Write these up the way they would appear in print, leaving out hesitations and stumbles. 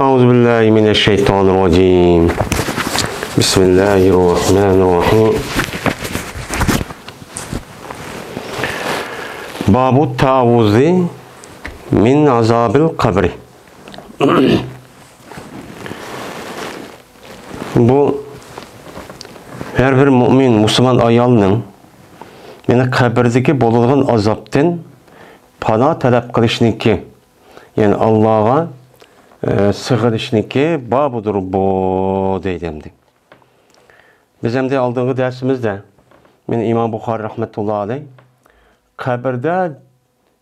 أعوذ بالله من الشيطان الرجيم بسم الله الرحمن الرحيم باب التعوذ من عذاب القبر. Bu her bir mümin, Müslüman ayalının yani kabirdeki bolulğun azaptan pana talep kılışniki, yani Allah'a sığınışniki babudur bu deydimdi. Biz hem de aldığımız dersimizde İmam Bukhari rahmetullahi aleyh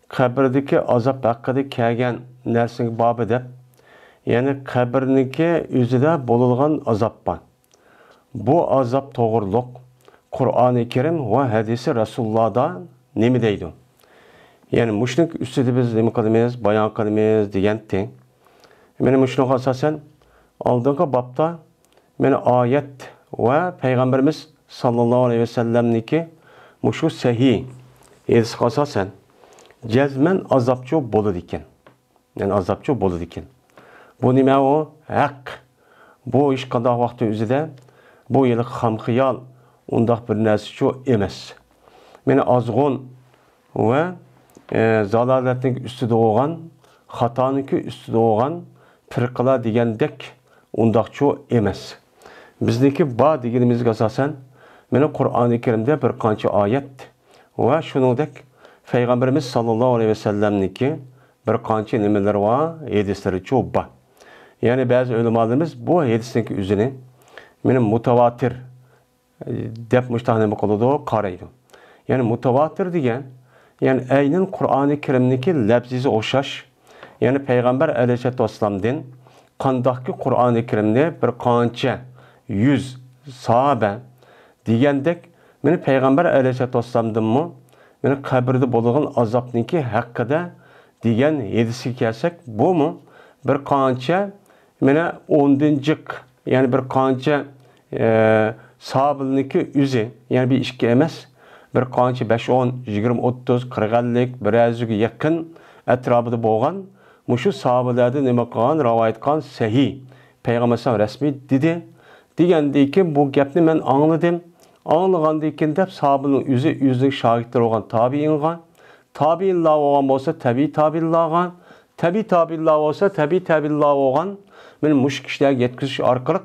kabirdeki azap hakkında kelgen nersini babı dep, yani kabirniki yüzüde bolulğan azap var. Bu azap doğruluk Kur'an-ı Kerim ve hadisi Resulullah'da ne mi deydi? Yani müşrik üstüde biz ne mi kılmayız, bayan kılmayız diyendi. Benim müşrik asasen aldığım babda ayet ve Peygamberimiz sallallahu aleyhi ve sellem'niki müşrik sahih hadis asasen cezmen azapçı bolu diken. Yani azapçı bolu diken. Bu nime o? Hak. Bu iş kadar vakti üzerinde bu yıllık hamkıyal ondak bir nesçi emes. Meni azgın ve zalaletin üstüde olan, hatanınki üstüde olan firqalar degendek ondakçı emes. Bizdeki ba degenimiz asasen meni Kur'an-ı Kerim'de bir kançı ayet ve şunudek Peygamberimiz sallallahu aleyhi ve sellem'niki bir kançı nimeler var, hadisleri çok ba. Yani bazı ulemalarımız bu hadisindeki üzerine benim mutavatir dep müştahane bakılıdı karaydı. Yani mutavatir diyen yani aynen Kur'an-ı Kerim'deki lafzizi oşaş. Yani Peygamber aleyhissalatu vesselam'dan kandaki Kur'an-ı Kerim'de bir kança 100 sahabe digendek beni Peygamber aleyhissalatu vesselam'dan mı beni kabirde bolğan azapniki hakkında diyen hadisi kelsek bu mu bir kança mene 10'cık yani bir kança sahabılniki yüzü yani bir işki emes bir kança 5-10, 20-30, 40'lık birazcık yakın etrafında bolğan muşu sahabelerden nima qilgan rivoyat qilgan sahih Peygamber resmi dedi. Degandiki bu gapni men angladim. Anglagandan keyin deb sahabening yüzlük şahitler olgan tabiinga, tabiinlar olgan bolsa tabiinlarga, tabiinlar olsa tabiinlar olgan men mush kishilarga yetkizish orqali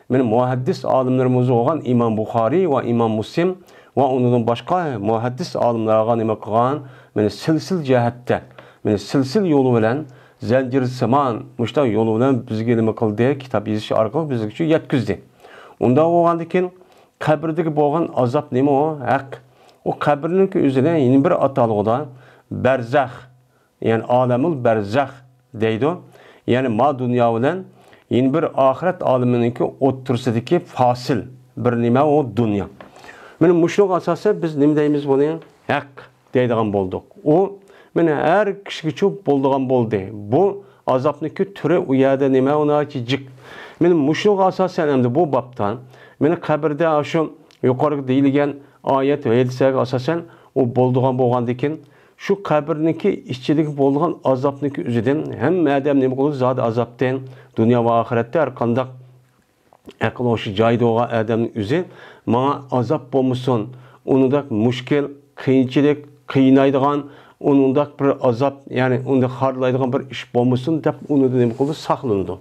men muhaddis olimlarimiz olgan İmam Bukhari ve İmam Muslim ve onun başka muhaddis olimlarga nima qilgan men silsil jihatda men silsil yo'li bilan Zencir Zaman muşta yolu bilan bizga nima qildi? Kitap yozish orqali bizga yetkizdi. Unda bo'lgandan keyin qabirdagi bo'lgan azap nima o? Haq. O qabrning o'zida yeni bir atalg'ida barzax, yani alamul barzax deydi. Yani ma dunyo bilan yeni bir oxirat oliminiki o'ttirsidagi fasil bir nima o dunyo. Mana mushluq asosan biz nima deymiz buni? Haq deydigan bo'ldik. O meni her kişi çok bolduğan boldu. Bu azapniki türe uyada nime ona cik. Benim muşluq asasen hem de bu babtan meni kabirde aşın yukarı deyilgen ayet ve hadisler asasen o bolduğan bolğandikin şu kabirniki işçilik bolduğan azapniki üzüden hem madem nime olur zat azapten dünya ve ahirette arkandak akıl hoşu caydı oğa adamın üzü bana azap bolmuşsun onu da müşkil kıyınçılık kıyınaydıgan onundak bir azap yani onda harlaydigan bir iş bolmasın dep onu da nima qildi saqlandı.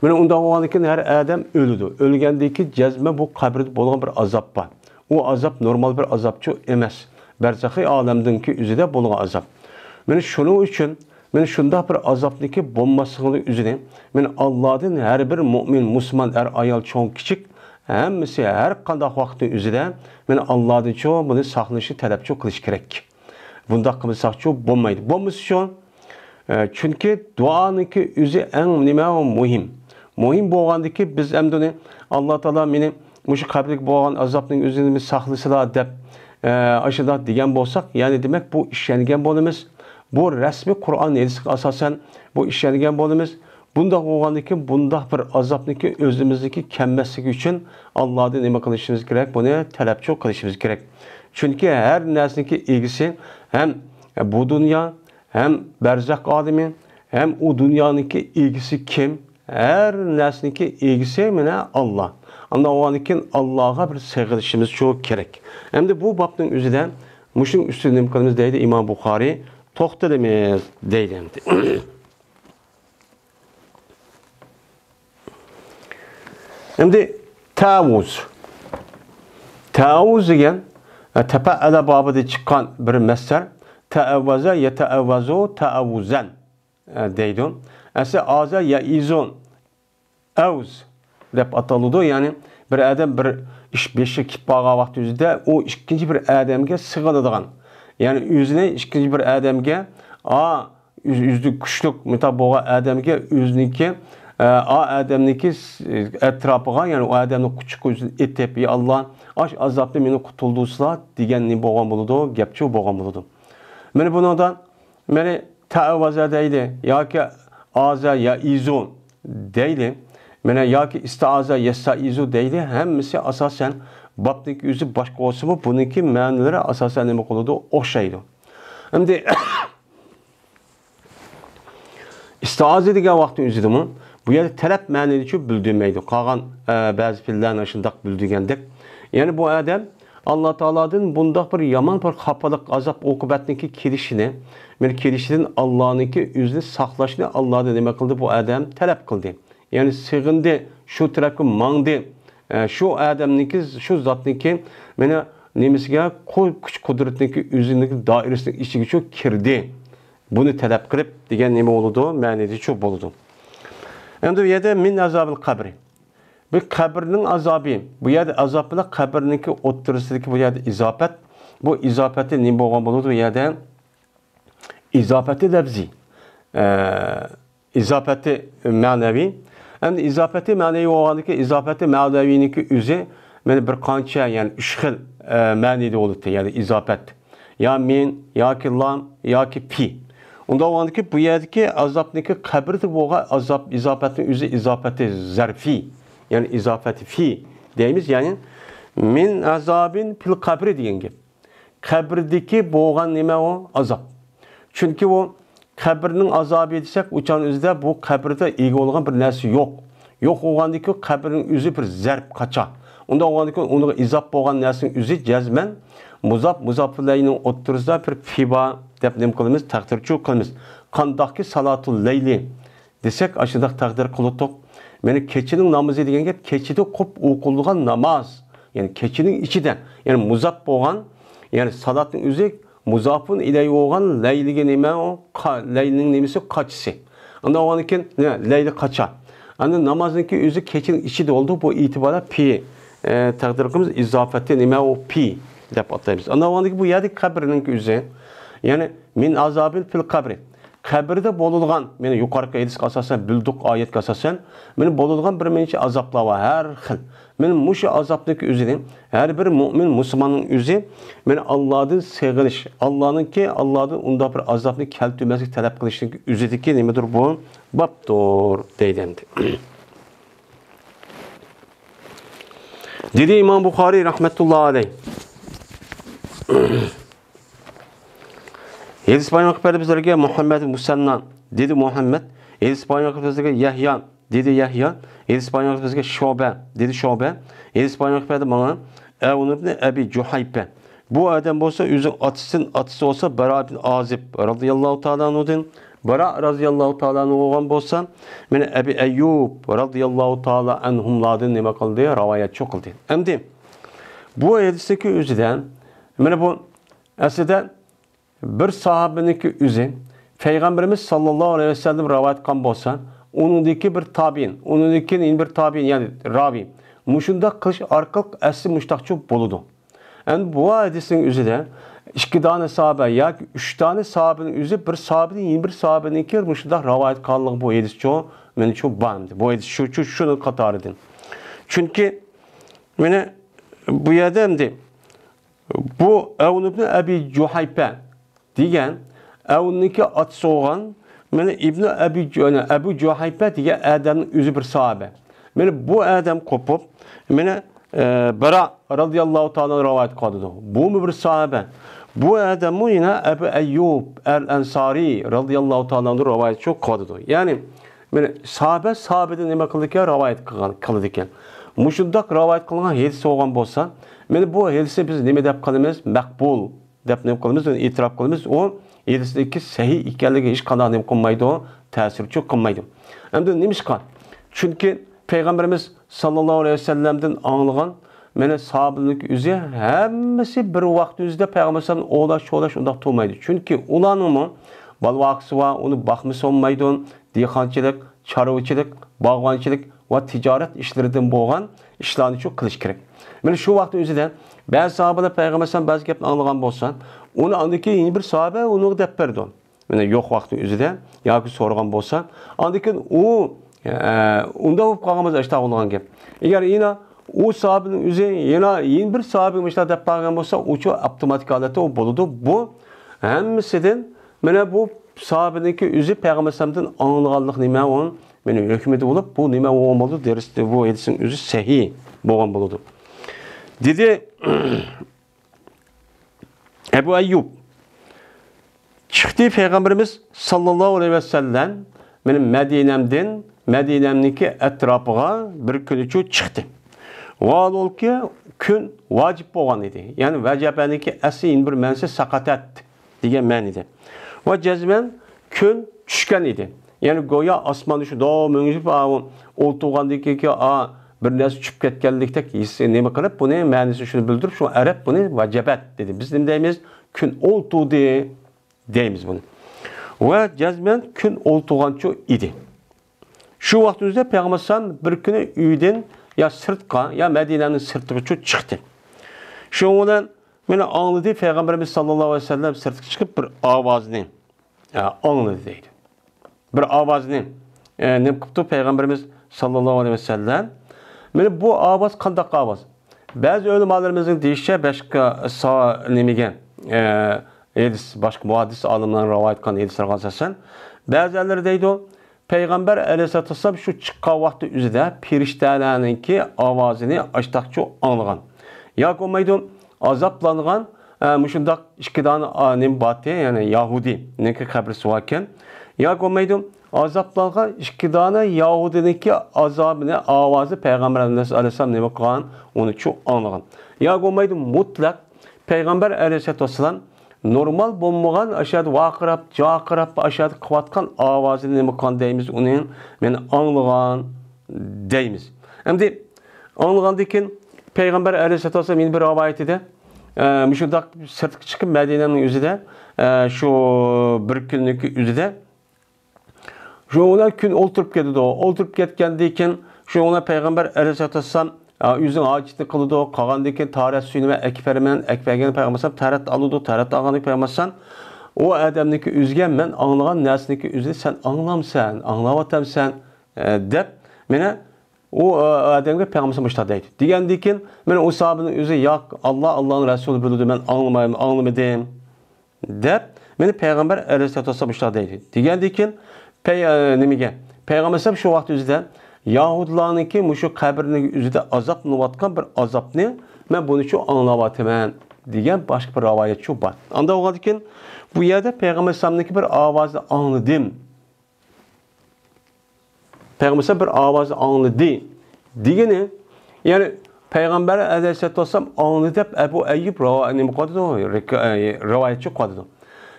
Mana unda bo'lgandan her adam ölüdü. Ölgandeki cezme bu kabirde bo'lgan bir azap var. O azap normal bir azapçı emas. Barzaxiy olamdagi üzüde bo'lgan azap. Mana shuning uchun men shunda bir azapniki bo'lmasligi üzüne men Allohdan her bir mümin, Müslüman ayol cho'ng kichik hammasi har qanday vaqtda üzüde men Allohdan cho'ng buni saqlashni talabchi qilish kerak. Bunda kılsak çok bulmaydı. Bulmuş şu. Çünkü duanınki yüzü en mühim. Mühim boğandaki biz emdoni Allah Teala beni muşu kabirlik boğan azapның yüzünü saklısılar dep aşıda diyen bolsak yani demek bu işlengen bolumuz. Bu resmi Kur'an hadisi asasen bu işlengen bolumuz. Bunda boğandaki bunda bir azapniki özümüzdeki kemmeslik için Allah'dan nima qilishimiz kerak? Bunu talabchi qilishimiz kerak. Çünkü her nesneki ilgisi hem bu dünya hem berzak alemi hem o dünyanınki ilgisi kim her nesniki egisi mene Allah. Anda o anikin Allah'a bir sığınışımız çok gerek. Hem de bu babın üzerinden muşun üstünde imkanımız deydi İmam Bukhari toxtadımız deydi. Şimdi tavuz. Tavuz degan tepe'ede babıda çıkan bir mesler. Teavvaza yeteavvazu teavvuzan deydi. Ese aza yaizun avuz deb atalıdı. Yani bir adam bir iş beşi kitbağa vakti yüzde o ikinci bir adamga sığınadigan. Yani yüzüne ikinci bir adamga yüzlü güçlük mutaboğa adamga yüzniki adamniki etrafıga yani o adamın küçük yüzünü etep ya Allah aş azaplı meni kutuldusla deganni bo'lgan bo'ladi, gapchi bo'lgan bo'ladi. Meni bundan meni ta'avaza deydi yoki aza ya izun deydi. Meni yoki istaaza yastaizu deydi. Hammasi asosan babning o'zi boshqa bo'lsa-mu, buniki ma'nolari asosan nima qiladi? O'xshaydi. Endi istaaza degan vaqtning o'zidami bu yerda talab ma'noni uchun bildirmaydi. Qolgan ba'zi fillarni shundoq bildirgandek. Yani bu adam Allah Teala'nın bundaq bir yaman bir xafalık, azap, okubatniki kelişini, men kelişinin Allah'ınki yüzünü saqlaşını Allah'da demek kıldı bu adam talep kıldı. Yani sığındı, şu tarafı mangdı, şu adamniki, şu zatniki, meni nemisiga kuch kudretniki yüzündeki dairesinin içi çok kirdi. Bunu talep kılıp degan nima oldu? Ma'nisi çok oldu. Endi bu yerda min azabil qabri. Bu kabirning azabı, bu yerda azab bilan kabirniki o'ttirsidagi bu yerda izofat. Bu izofati nima bo'lgan bo'ladi? Bu yerda izofati lafzi, izofati ma'naviy. Endi izofati ma'naviy bo'lganiki, izofati ma'naviyniki o'zi mana bir qancha, ya'ni 3 xil ma'nida bo'ladi. Ya'ni izofat. Ya min, yoki lam, yoki fi. Unda bo'lganiki bu yerdagi azobniki qabrda bo'lgan azob izofatning o'zi izofati zarfi. Yani izafeti fi deyimiz yani min azabin fil kabri degan gap. Kabirdeki boğan nima o? Azap. Çünkü o kabirning azabı desek uçan özde bu kabirde ega olgan bir narsa yok. Yok olgandaki kabirning özü bir zarb qacha. Unda olgandaki onu izaf bo'lgan narsaning özü jazman muzaflarning o'ttirisida bir fiba deb nim qilamiz, taqdirchi qilamiz. Qandaqki salatul layli desek aşıdaq taqdir qılıtıq. Yani keçinin namazı degan gap keçide ko'p o'qilgan namoz. Yani keçinin içinden yani muzaf bo'lgan yani salatning o'zi muzafun ilay bo'lgan layliga nima o laylining nimasi qachisi. Unda olgan ekan layli qacha. Ana namozniki o'zi keçinin içida oldu bu itibara pi taqdir qilamiz izofati nima o pi deb ataymiz. Unda olgan bu yerda qabrning o'zi yani min azabin fil qabri. Kabirde bolulgan, meni yukarıki hadisga asasen bildik ayetga asasen, meni bolulgan bir mençe azaplar var her xil. Meni muşu azapdaki üzeri, her bir mümin Müslümanın üzeri, meni Allah'ın sığınış, Allah'ın onda bir azapını keltürmezlik talep kılıştaki üzerideki nemedir bu? Babdur deydendi. Dedi İmam Bukhari rahmetullahi aleyh. Hadis bayan qilib bizlarga Muhammed Musannan dedi Muhammed. Hadis bayan qilib bizlarga Yahya dedi Yahya. Hadis bayan qilib bizlarga Shoba dedi Shoba. Hadis bayan qilib bana Avun ibn Abi Juhayfa. Bu adam bo'lsa o'zi atisi olsa Bara ibn Azib radhiyallohu ta'ala anhudan Bara radhiyallohu ta'ala anhu bo'lgan bo'lsa, meni Abi Ayyub radhiyallohu ta'ala anhumlardan nima qildi? Rivoyat qildi. Endi bu hadisdagi o'zidan mana bu aslida bir sahabeniki üzü Peygamberimiz sallallahu aleyhi ve sellem rivayet kan bolsa, onundaki bir tabiin, onundaki bir tabiin yani ravi. Muşunda kılış arkalık asli müştakçı boludu. Yani bu hadisin üzü de 2 tane sahabe ya 3 tane sahabenin üzü bir sahabenin yeni bir sahabeninki muşunda rivayet kanlığı bu hadis çoğu beni çok bandı. Bu hadis şunu katar edin. Çünkü beni bu yerde bu Avun ibn Abi Juhayfa degan Avun'niki atысы olgan meni İbn Abi Juhayfa degan adamning o'zi bir sahabe. Meni bu adam kopib meni Bara radhiyallohu ta'ala rivoyat qildi. Bu bir sahabe. Bu adam yine Abu Ayyub el-Ansari radhiyallohu ta'ala rivoyat qildi. Yani Mene sahabeden nima qildi ekan, rivoyat qildi ekan. Mushundaq rivoyat qilingan hadis bo'lgan bo'lsa, mene bu hadisni biz nima deb qilamiz? Maqbul deb nima qilamiz? Uni e'tirof qilamiz. O hadisdagi sahih ekanligi hech qanday nima qilmaydi, ta'sirchi qilmaydi. Endi nima ishqan? Chunki Peygamberimiz sallallohu alayhi vasallamdan anglagan mene sahabelik o'zi hammasi bir vaqt o'zida Peygamberimiz o'lash undaq bo'lmaydi. Chunki ularning balvaqsi va uni baxmisi olmaydi. Dehqonchilik, chorvachilik, bog'bonchilik va tijorat ishlaridan bo'lgan ishlarni shu qilish kerak. Mana shu vaqt o'zida ba'zi sahobalar Peygamberimiz ba'zi gapni anglagan bo'lsa, uni andiki yeni bir sahoba uni deb berdi. Mana yo'q vaqti o'zida yoki so'ragan bo'lsa, andiki u unda bo'lib qolgan bo'lsa, ishta anglagan gap. Agar yana u sahobaning o'zi yana yeni bir sahoba ishlar deb qolgan bo'lsa, u shu avtomatik holatda u bo'ladi. Bu hammasidan mana bu sahabeniki o'zi Peygamberimizdin anglaganlik nima on meni hükmeti bo'lib, bu nima bo'ldi dersde bu hadisin o'zi sahih bo'lgan bo'ladi. Dedi Ebu Ayyub chiqdi Peygamberimiz sallallohu alayhi vasallam mening Madinamniki atrofiga bir kun uchun chiqdi. Valolki kun vacib bo'lgan edi. Ya'ni vajabaniki asli bir ma'nosi saqatat degan ma'noda. Va jazman kun tushgan edi. Ya'ni go'yo osmonni shu doim o'ngib o'ltirgandiki bir narsa tushib ketganlikdek nima qilib buni ma'nosi shuni bildirib, shu arab buni vajabat dedi. Biz nima deymiz? Kun o'ltirdi deymiz buni. Va jazman kun o'ltirgancha edi. Shu vaqt o'zida Payg'ambar bir kuni uydan ya sirtqa ya Madinaning sirtiga chiqdi. Shu bilan meni anladı Peygamberimiz sallallahu aleyhi ve sellem sirtga chiqib bir ovozni anladı deydi. Bir ovozni nima qildi Peygamberimiz sallallahu aleyhi ve sellem? Meni bu ovoz qanday ovoz? Ba'zi ulamolarimizning deyishicha boshqa nimaga hadis boshqa muhaddis olimlar rivoyat qilgan hadislarga asosan ba'zilar deydi Peygamber aleyhissalatu vesselam shu chiqqan vaqti o'zida firishtalarningki ovozini ashtaqcha anglagan. Yoki bo'lmaydi azaplangan mushundaq ikki dona nim bati ya'ni Yahudi niki qabrisi ekan. Yoki bo'lmaydi azaplangan ikki dona Yahudiniki azobini ovozi Payg'ambar alayhisalom nima qilgan, uni chu anglagan. Yoki bo'lmaydi mutlaq Payg'ambar alayhisalatu vesselam normal bo'lmagan ashad vaqirab, jaqirab ashad qilayotgan ovozini nima qilgan deymiz, uni men anglagan deymiz. Endi anglagandan keyin Peygamber aleyhissalatu vesselam yeni bir rivoyatida mushundaq sirtga chiqib Madinaning o'zida shu bir kunlik o'zida shu ular kun o'ltirib ketdi. O'ltirib ketgandan keyin shu ular Peygamber aleyhissalatu vesselam o'zining hojatini qildi. Qolgandan keyin tarat suyini va akfargan Peygamber tarat oldi. Tarat olgandan Peygamber o odamniki o'ziga men anglagan narsaniki o'zini sen anglamsan, anglayotamsan deb meni o adamga Peygamber mushta deydi. Degandan keyin men o sahabening o'zi yo'q, Allohning rasuli bildi, men anglamadim deb meni Peygamber aleyhissalatu vesselam mushta deydi. Degandan keyin nimaga? Peygamber shu vaqt o'zida Yahudilarningki mushu qabrning o'zida azoblanayotgan bir azobni men buni shu anglayapman degan boshqa bir rivoyat shu bor. Unda bo'lgandan keyin bu yerda Peygamber sallamniki bir ovozni angladim. Peygamber bir ovozni angladi degani, ya'ni Peygamber aleyhissalatu vesselam angladi deb Ebu Ayyub rivoyatchi qoldi.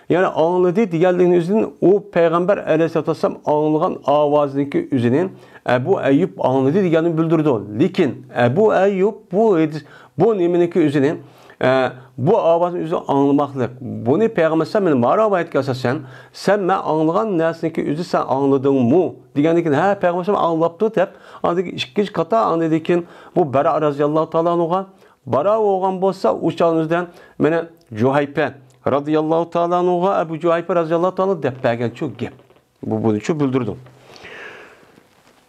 Yani anladı diğerlerinin üzerinin o Peygamber aleyhissalatu vesselam anlayan ovozniki o'zini Ebu Ayyub anladı deganini bildirdi. Lekin Ebu Ayyub bu nimeniki o'zini bu ovozni o'zi anglamoqlik. Buni Peygamber sallam rivoyatga asosan sen men anglagan narsaniki o'zi sen angladingmi degandan keyin ha Peygamber sallam anglabdi deb andagi ikkinchi qata anladı ekan. Bu Bara roziyallohu taolo anhuga Bara bo'lgan bo'lsa o'shanizdan meni Juhayfa radıyallahu ta'ala anhuga Ebu Juhayfa radıyallahu ta'ala deb bergan shu gap. Buni shu bildirdim.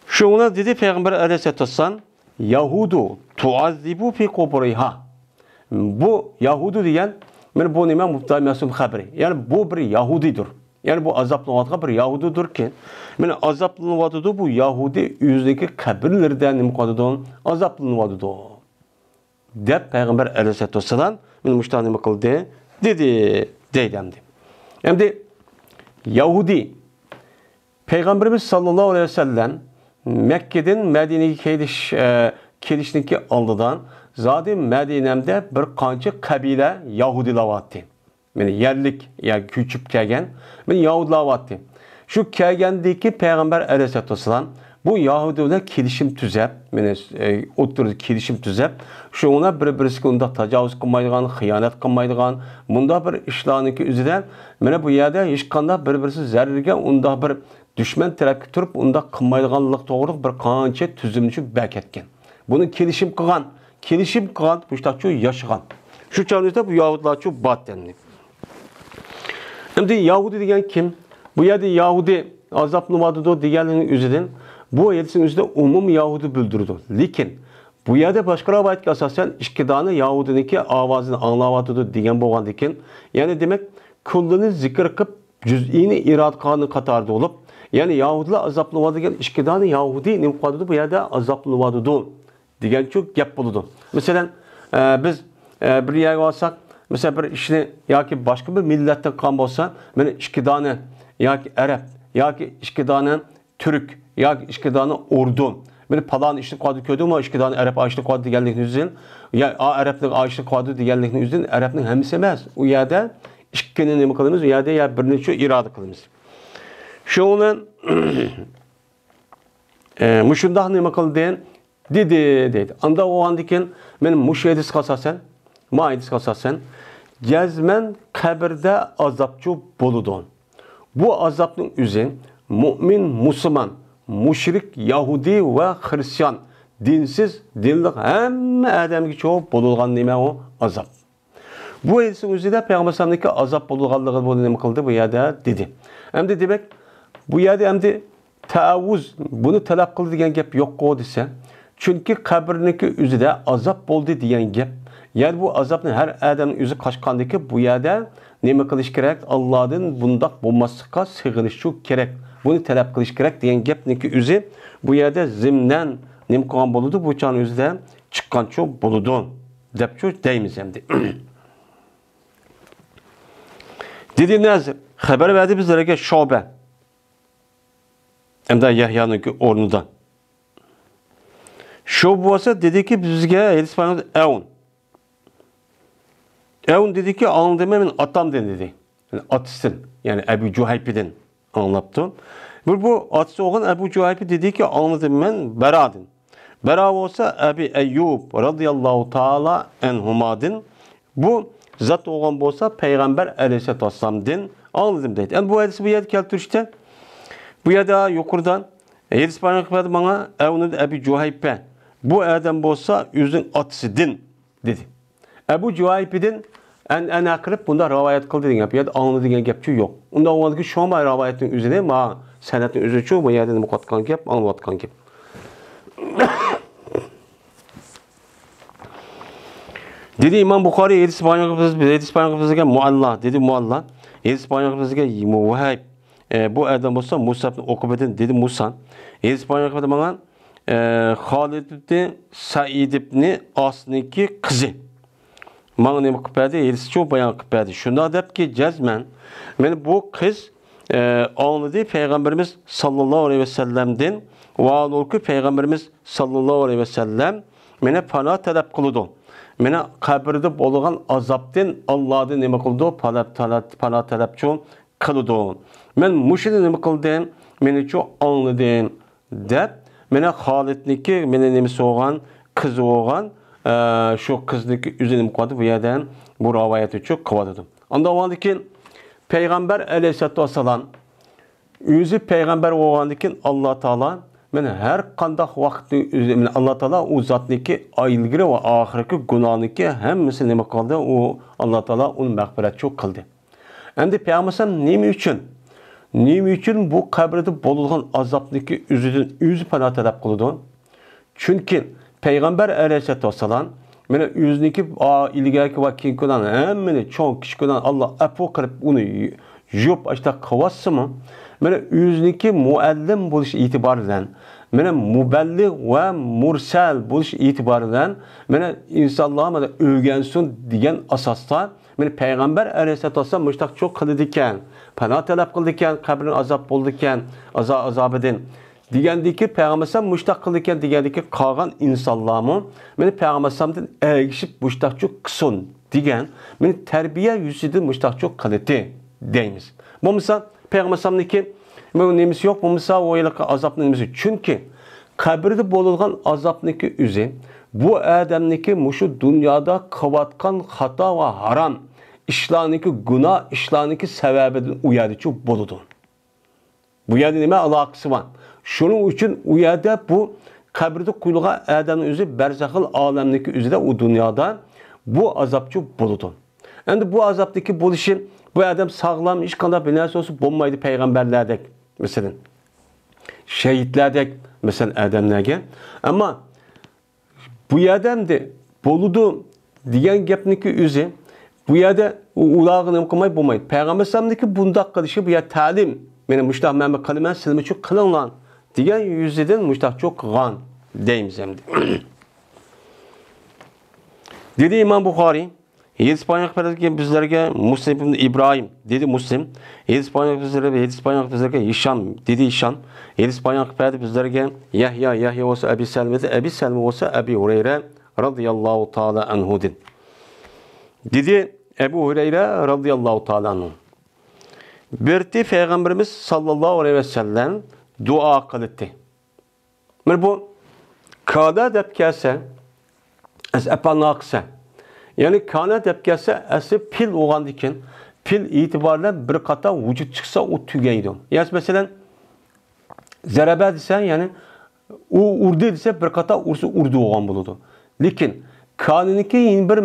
Şuna dedi Peygamber aleyhissalatu vesselam Yahudu tuazzibu fi qubriha. Bu Yahudu degan men bu nima muhtamasum xabari. Yani bu bir Yahudidir. Yani bu azaplanayotgan bir Yahudidir ki men azaplanayotdi bu Yahudi o'zidagi qabrlardan nima qiladi? Azaplanayotdi. Deb Peygamber aleyhissalatu vesselam men mushta nima qildi? Dedi. Deydi. Endi Yahudi, Peygamber aleyhissalatu vesselam anlagan narsaniki o'zini sen anladingmi degan gap. Bu buni shu bildirdi. Shunga dedi Peygamber aleyhissalatu vesselam Yahudi Peygamberimiz sallallahu aleyhi ve sellem Mekke'den Medine'ye kelişniki aldıdan zaten Medine'mde bir qancha kabile Yahudilar vardı. Yani yerlik ya küçüp kelgen men Yahudilar vardı. Şu kelgendeki Peygamber aleyhissalatu vesselam bu Yahudiler kelişim tüzep, yani oturdu kelişim tüzep, şuna bir-birisiga unda tajavuz qilmaydigan, xiyonat qilmaydigan, bunda bir ishlarniki üzerinden, mana bu yerda hech qanday bir-birisi zararga unda bir düşman tarafga turib, unda qilmaydiganlik to'g'ri bir qancha tuzumni beketgan. Bunu kelishim qilgan, bu yaşagan. Şu çağrıda bu Yahudilar çok battanli. Şimdi Yahudi degan kim? Bu yerda Yahudi azaplanmadı deganning o'zidan bu elçinin üzerinde umum Yahudi bildirdi. Lekin bu yerde başka rivayetga asasen ikki dana Yahudiniki avazını anlavatıdı degan bo'lgandikin, yani demek kullini zikr qilib juz'ini irad qilgani qatorida bo'lib, yani Yahudilar azaplanmadı degan ikki dana Yahudi nima qiladi bu yerda azaplanmadı degan çok gap bo'ladi. Masalan, biz bir yerga olsak, mesela bir ishni yoki boshqa bir millatdan qilgan bo'lsa, mana ikki dana yoki Arab yoki ikki dana Türk yoki ikki dana Urdu. Beni falan işlik kodu köydü ama ikki dana Arab işlik kodu deganlikni o'zidan, ya Arabning işlik kodu deganlikni o'zidan Arabning hammasi emas. U yerda ikkini nima qilamiz? U yerda ya bir necha iroda qilamiz. Shundan mushundaq nima qildi? Dedi. Anda o andikin men mushedis qasasan, maidis qasasan, cezmen kabirde azapçı boludun. Bu azapның üzün mümin, Müslüman, müşrik, Yahudi ve Hristiyan, dinsiz, dinlik hem adamki çok bolulgan neme o azap. Bu elsin üzerinde Peygamber sallallahu azap bolulganlığı bunu neme kıldı bu yerde dedi. Hem de demek bu yerde hem de taavuz bunu talep kıldı diyen gap yok o dese. Çünkü kabirniki üzerinde azap boldu diyen gap. Yani bu azapın her adamın yüzü kaçkandaki bu yerde neme kılış gerek? Allah'ın bundak bulmasıka sığınış çok gerek. Bunu talep kılış gerek diyen gapniki yüzü bu yerde zimnen neme kılan boludu. Bu çağın yüzü de çıkan çok boludu. Dep çok deyimiz hem de. Dedi Nazır, haber verdi bizlere ki Şobe. Hem de Yahya'nın ornudan. Şobe olsa dedi ki bizge Elispan'ın evun. Evun dedi ki anladım hemen atam dedi. Yani atısın. Yani Ebu Cuhaypi'den anlattı. Bu atısı olan Ebu Cuhaypi dedi ki anladım ben Beradın. Bera olsa Ebu Eyyub radıyallahu ta'ala enhumadın. Bu zat olan olsa Peygamber aleyhisselatü vesselam'dın anladım dedi. Yani bu hadisi bu yerde keltirişte. Bu yerde yukarıdan Elis bana bana Evun'un Ebu Cuhaypi. Bu adam olsa yüzün atısıdın dedi. Ebu Cuhaypi'den en akırıp bunda rivayet kıldı diyen gap. Ya da anladı diyen gap yok. Onda olmadı ki şu an rivayetin üzerine ma senetin üzerine çoğu bu yerde mukatkan gap, anlatkan gap. Dedi İmam Bukhari Elis İspanyol mualla dedi mualla. Elis İspanyol muhayb. Bu adam olsa Musa okubedin dedi Musa. Elis İspanyol bana Halid ibn Said ibn As'niki kızı. Bana ne kıpırdı? Elisi çok bayan kıpırdı. Şunda dep ki cezmen. Yani bu kız anladı Peygamberimiz sallallahu aleyhi ve sellem'den ve ki Peygamberimiz sallallahu aleyhi ve sellem mene pana talep kılıdı. Mene kabirde bolugan azaptan Allah'dan neme kıldı? Pana talep çok kılıdı. Men muşide neme kıldım? Mene çok anladım dep mene Halid'niki mene neme soğan kızı olan şu kızdaki üzerine koydu bu yerden bu rivayeti çok kıvadıdım. Ondan olandikin Peygamber aleyhissalatu vesselam yüzü Peygamber olandikin Allah Teala men her kandak vakti üzerine Allah Teala o zatniki ayılgiri ve ahireki günahınki hemmisi neme kaldı o Allah Teala onun mağfiret çok kıldı. Hem de Peygamber nemi için bu kabirde bolulgan azapniki yüzü pana talep kıldı. Çünkü Peygamber aleyhissalatu vesselam mene yüzniki ilgaki vakin kudan hemmini çok kişi kudan Allah apo kırıp onu yup açta kavası mı? Mene yüzniki muallim buluş itibarından mene mubelli ve mursal buluş itibarından mene insanlığa mene öğrensin diyen asasla Meni Peygamber Aleyhisselatü Vesselam müştak çok kıldı diken, pana talep kıldı diken, kabrin azap buldu diken, azabıdan. Degandiki Peygamber Aleyhisselam müştak kıldı diken, degandiki kalgan insanlarımı, meni Peygamber Aleyhisselam'dan ergişip müştak çok kısun degen, meni terbiye yüzüden müştak çok kıldı deymiz. Bu misal Peygamber Aleyhisselam'daki bu nemisi yok, bu misal o yıllık azapın nemisi. Çünkü kabirde bolulgan azapniki üzü, bu adamniki muşu dünyada kıvatkan hata ve haram, işlaniki günah, işlaniki sebebeden uyarıcı boludu. Bu yerde neme alakası var. Şunun için uyarda bu kabirde kuyuluğa adamın üzü, berzakıl alemdeki üzü de o dünyada bu azapçı boludu. Yani bu azaptaki boluşu, bu adam sağlam, iş kadar bir neresi olsa bulmaydı peygamberlerdek. Mesela şehitlerdek, mesela adamlarga. Ama bu adamda boludu diyen gapniki üzü, bu yerde ulağını okumayı bulmaydı. Peygamber sallamdaki bundak kılışı bu ya talim. Benim müştah Mehmet kalimen silimi çok kılın lan. Diyen yüzden müştah çok gan deyimiz hem de. Dedi İmam Bukhari, Yedis Panyak Perdeki bizlerge Muslim ibn İbrahim dedi Muslim. Yedis Panyak bizlerge Hişam dedi Hişam. Yedis Panyak Perdeki bizlerge Yahya olsa Ebi Selme'de, Ebi Selme olsa Ebi Hureyre radıyallahu ta'ala anhudin. Dedi Ebu Hureyre radıyallahu ta'ala anhu. Birti Peygamberimiz sallallahu aleyhi ve sellem dua kılıttı. Bu kada dep kelse es epanakse. Yani kana dep kelse esi pil oğan diken pil itibariyle bir kata vücut çıksa o tügeydi. Yani mesela zerebe desen yani o urdu dese bir kata urdu oğan buludu. Lakin kanuniki yeni bir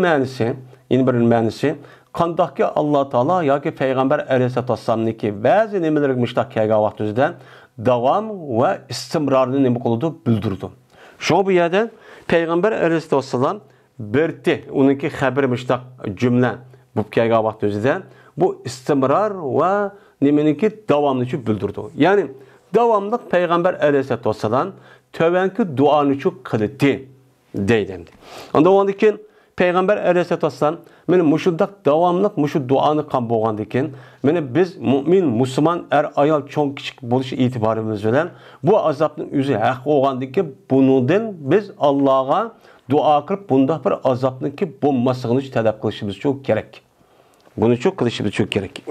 mənisi kandaki Allah Teala ya ki Peygamber Aleyhisselatü Vesselam'niki bazı nemeleri müştak kega vaxtında devam ve istimrarını nemi kılıdı bildirdi. Şu bu yerden Peygamber Aleyhisselatü Vesselam berti onunki haber müştak cümle bu kega vaxtında bu istimrar ve nemeniki devamını bildirdi. Yani devamlık Peygamber Aleyhisselatü Vesselam tövenki duanı çok kılıttı deydi. Onda o andaki Peygamber Aleyhisselatü Vesselam meni muşundak davamlıq muşu duanı kan boğandikin meni biz mümin, Müslüman, ayal çoğun küçük buluş itibarımız bilen bu azapın üzü haq oğandikin bunundan biz Allah'a dua kırıp bunda bir azapın ki bulmasını talep kılışımız çok gerek. Bunu çok kılışımız çok gerek.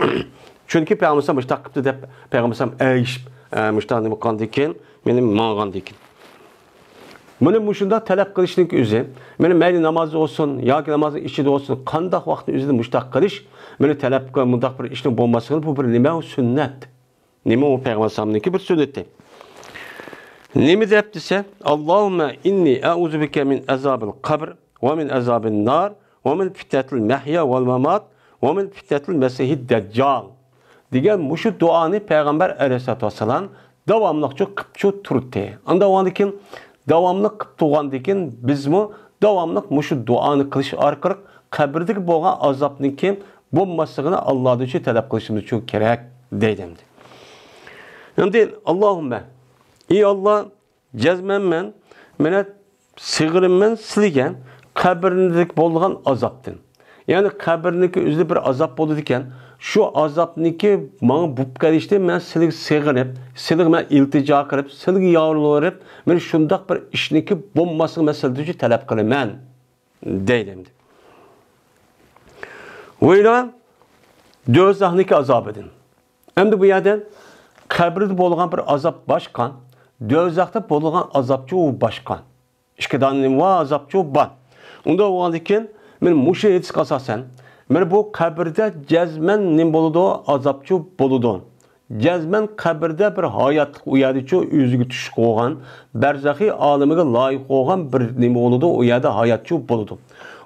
Çünkü Peygamber Sallam müştak kıptı deyip Peygamber Sallam eyşip müştak nemi kandikin benim mağandikin. Bunu muşunda talep kılışlık üzü, benim meyli namazı olsun, ya ki namazın işi de olsun, kandak vakti üzerinde müştak kılış, beni talep kılmak bir işin bulmasını bu bir nime o sünnet. Nime o Peygamber Sallam'daki bir sünnetti. Nime deyip ise, Allahümme inni e'uzu bike min azabil kabr, ve min azabil nar, ve min fitnetil mehya vel memat, ve min fitnetil mesihid deccal. Diyen muşu duanı Peygamber Aleyhisselatü Vesselam devamlı çok kıpçı turtti. Anda o andakin davamlı kıp tuğandikin bizmi davamlı muşu duanı kılış arkarak kabirdik boğan azapniki bulmasını Allah'ın için talep kılışımız çok gerek deydimdi. Yani Allahümme ey Allah cezmen mene sığırımmen siligen kabirindeki bolğan azaptın. Yani kabirindeki üzülü bir azap oldu diken şu azapniki bana bup gelişti men silik sığınıp silik men iltica kırıp silik yavrularıp men şundak bir işniki bulmasını meseleci talep kılımen deydimdi. Öyle dözahniki azap edin. Hem de bu yerden kabirde bolğan bir azap başkan, dözahta bolğan azapçı o başkan. İşkedanın va azapçı o ban. Onda o andiken men muşe etis kasasen men bu kabirde cezmen nim boludu azapçı boludu. Cezmen kabirde bir hayatlık uyarıcı üzgü düşük olgan, berzahi alemiga layık olgan bir nim boludu uyarıda hayatçı boludu.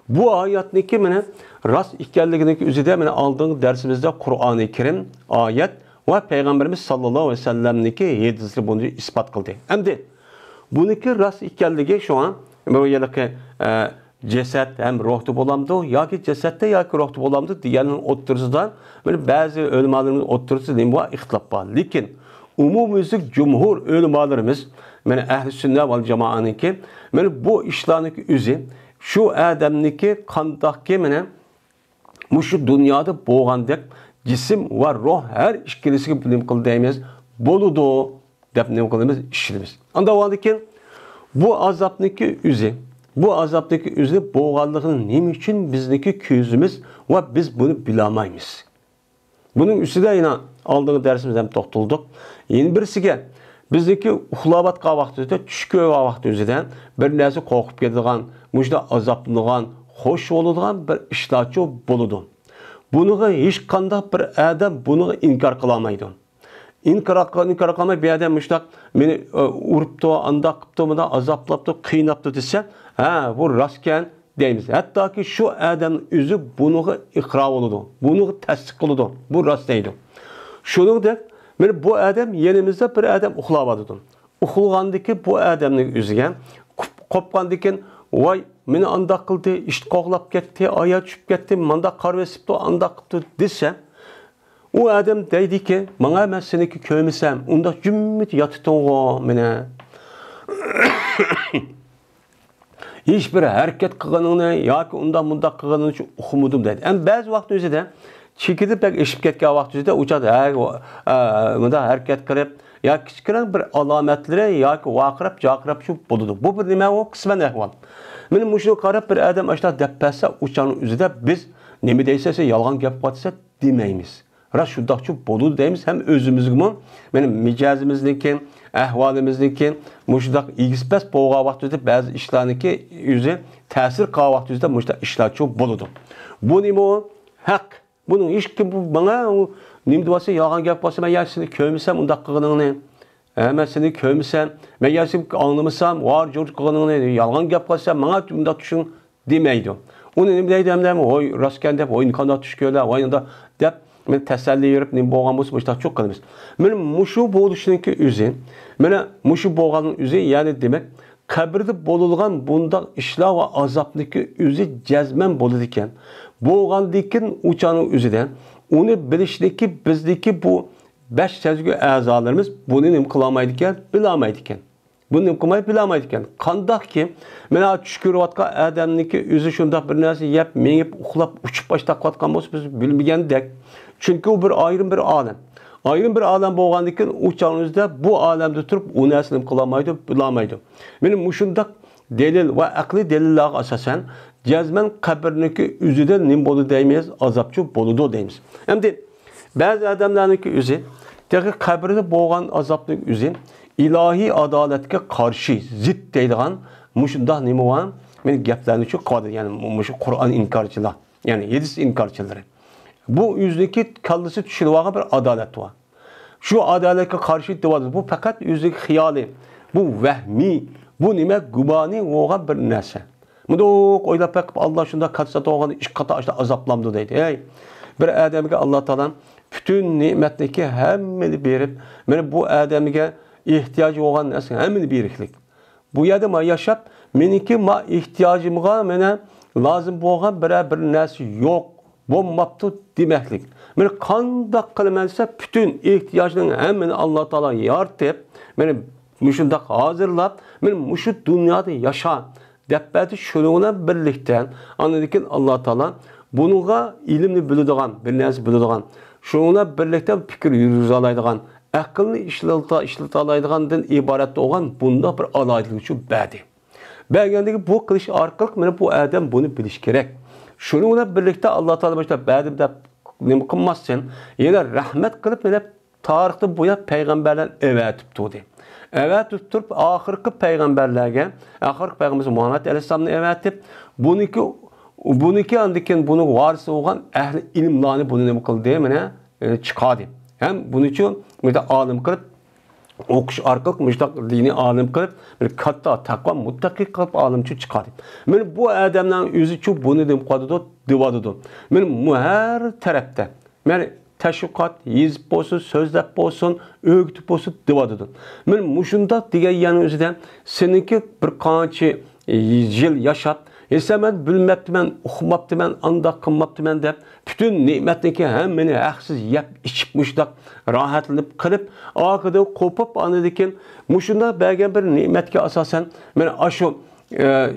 Bu hayatniki mene rast ikelliğindeki üzerinde mene aldığın dersimizde Kur'an-ı Kerim ayet ve Peygamberimiz sallallahu aleyhi ve sellem'deki yedizli bunu ispat kıldı. Hem de bununki rast ikelliği şu an böyle ceset hem ruhtu bolamdı ya ki cesette ya ki ruhtu bolamdı diğerinin oturusunda böyle bazı ölümalarımız oturusu değil mi bu ihtilaf var. Lakin umumizlik cumhur ölümalarımız yani ehl-i sünnet vel cemaat'niki yani bu işlerindeki üzü şu adamniki kandaki yani Muşu dünyada boğandek cisim ve ruh her işkilisiga bilim qil deymiz. Boludu deb nima qilamiz? Ishlaymiz. Anda o'g'andikin bu azobniki o'zi, bu azobniki o'zi bo'g'anligini nima uchun bizniki ko'zimiz va biz buni bilolmaymiz. Buning ustida yana oldingi darsimizda ham to'xtaldik. Yana birisiga bizniki uxlayotgan vaqtida, tush ko'rgan vaqtida bir narsa qo'rqib ketadigan, mujda azoblangan, xo'sh bo'ladigan bir ishlarchi bo'ladi. Buniga hech qanday bir odam buni inkor qila olmaydi. İnkar qilmay bir odam mushtaq meni uribdi, anda qilibdi, bunda azoblabdi, qiynabdi desa, ha, bu rostkan deymiz. Hattoki shu odam o'zi buniga iqror bo'ladi, buniga tasdiq qiladi. Bu rost deydi. Shuningdek, meni bu odam yenimizda bir odam uxlayotdi. Uxlagandiki bu odamning o'ziga qopqandikin, voy, meni anda qildi, ish qo'g'lab ketdi, oyoq tushib ketdi, manda qarvesibdi, anda qilibdi desa, o adam deydi ki, bana ben seniki köymesem, onda cümmit yatıtın mene. Hiçbir hareket kılganını, ya ki ondan bunda kılganını için okumudum dedi. Ama bazı vakit özü de, çekilip pek eşip ketken vakit özü de, uçadı, bunda hareket kılıp, ya küçükren bir alametleri, ya ki vakırap, cakırap şu buludu. Bu bir nime o kısmen ehval. Benim muşlu karab bir adam aşağı deppese, uçanın özü de biz, nemi deysese, yalan gap batsa demeyimiz. Rast şundaqçı bolu deyimiz hem özümüzgümü, benim micazimizdeki, ahvalimizdeki, muşdaq ilgispes boğağı vaxtüzde bazı işlarındaki yüzü tesir qağı vaxtüzde muşdaq işlarçı boludu. Bu neymi o? Hak. Bunun hiç kim bu bana neymi duası yalan gap basa ben ya seni köymesem undaq qığınını, hemen seni köymesem, ben ya seni anlamasam, var George qığınını, yalan gap basa bana undaq düşün demeydi. Onu neymi deydi hem oy rastken dep, oy nikanda düşköyler, oyunda dep, men təsəlli yerib nim boğan bu başda çox qılmız. Men muşu boluşunki üzü, men muşu boğanın üzü, yəni demək, qəbirdə bolulğan bunda işla və azablıki üzü cəzmən bolur ikən, boğandikin uçanın üzüdən, onu bilişdiki bizdeki bu 5 sezgi əzalarımız bunu nim qılamaydı ikən, bilamaydı ikən. Bunu nim qılmayı bilamaydı ikən. Qandaq ki, men şükürvatqa adamniki üzü şundaq bir nəsə yep, menib, uxlab, uçub başda qatqan bolsa biz bilməyəndək. Çünkü o bir ayrım bir alem. Ayrım bir alem boğandikin uçağınızda bu alemde turup o neslim kılamaydı, bilamaydı. Benim muşundak delil ve akli delillerine asasen cezmen kabirindeki üzüde nim bolu deymeyiz, azapçı boludu deyimiz. Hem de bazı adamlarınki üzü, teki kabirde boğan azaplık üzü, ilahi adaletke karşı zıt deydiğen muşundak nimi var, benim geplerini çok kadir, yani muşu Kur'an inkarcılar, yani hadis inkarcıları. Bu yüzdeki kallısı düşülüvağa bir adalet var. Şu adalete karşı divadır. Bu fakat yüzdeki hiyali, bu vehmi, bu nime gubani oğa bir nese. Mudok oyla pek Allah şunda katsat oğanı iş kata işte azaplamdı deydi. Hey, bir adamge Allah Teala bütün nimetdeki hemmini berip, meni bu adamge ihtiyacı olan nese hemmini beriklik. Bu yerde yaşap, meniki ma ihtiyacımga mene lazım boğan bir nese yok. Bombaptı demeklik. Men qandaq qilmansa bütün ihtiyacının hemmini Allah Teala yartıp, meni muşundaq hazırlap, men muşu dünyada yaşa depbeti şununla birlikte anladıkin Allah Teala bunuğa ilimni biladigan, bir narsa biladigan, şununla birlikte fikir yürüzalaydigan, aqlni ishlatalaydigandan iborat bo'lgan bunda bir alaydilik şu badi. Belgendeki bu qilish orqali men bu adam bunu bilish kerak. Şununla birlikte Allah Teala başta bədim də nima qılmazsan, yana rahmet qılıb mənə tarixdə boya peyğəmbərlər əvətib tutdu. Əvətib turub axırki peyğəmbərlərə, axırki peyğəmbərimiz Muhammed əleyhissalamı əvətib, buniki andikin bunu varisi olan əhli ilimlarni bunu nima qıldı mənə çıxardı. Hem bunun için mədə alim qılıb okuş arqalıq müştaq dini alim qılıb bir katta taqva muttaqi qılıb alimçi çıxardı. Men bu adamların özü ki bunu dem qadıdı, divadıdı. Men hər tərəfdə, men təşviqat, yazıb olsun, sözləb olsun, öğütüb olsun, divadıdı. Men muşunda digər yanı özüdən seninki bir qançı yıl yaşap, mən bilməbdi mən, oxumabdi mən, anda qılmabdi mən deyib, bütün nimetdeki hemmini haqsız yep, içib muşdaq, rahatlanıb, qılıb, ağıda qopub, anladıkin, muşunda bəgən bir nimetki asasen, mən aşu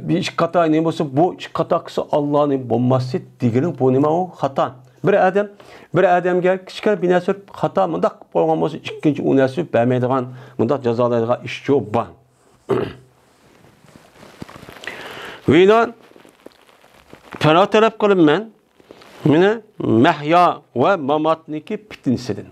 bir iş hata ne olsa bu iş hatası Allah'ın bombası diğerinin bu nima o hata. Bir adamga kichkina bir narsa hata mundaq bo'lgan bo'lsa ikkinchi u narsa bermaydigan mundaq jazolaydigan ish yo'q bor. Vina para talep qilib men meni mahya ve mamatniki fitnesidir.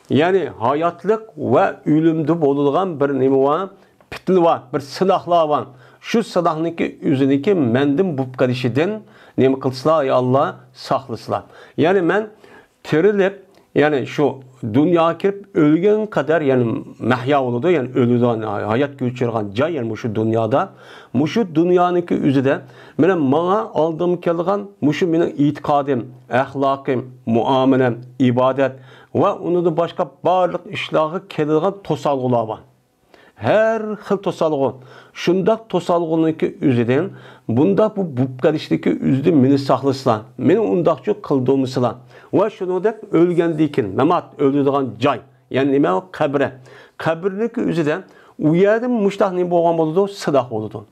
Yani hayatlık ve ölümde bulunan bir nima var, fitne var, bir silahlar var. Şu silahniki üzerindeki mendim bu karışıdan nima kılsılar ya Allah saklısılar. Yani men tirilip yani şu dünya kirip ölgen kadar yani mahya oludu yani ölüden hayat geçirgen cay yani şu dünyada şu dünyanınki üzerinde benim bana aldığım kelgan şu benim itikadim, ahlakım, muamelem, ibadet ve onu da başka barlık işlahı kelgan tosalgılar var. Her xil tosalgı. Şundak tosalgınınki üzerinde bunda bu karıştaki üzerinde meni saklısılar. Meni undakçı kıldığımısılar. Ve şunu da ölgendikin, memat öldürdüğün cay. Yani nime o kabre. Kabirniki üzerinde uyardım muştah ne boğan oldu, sıdah oldu.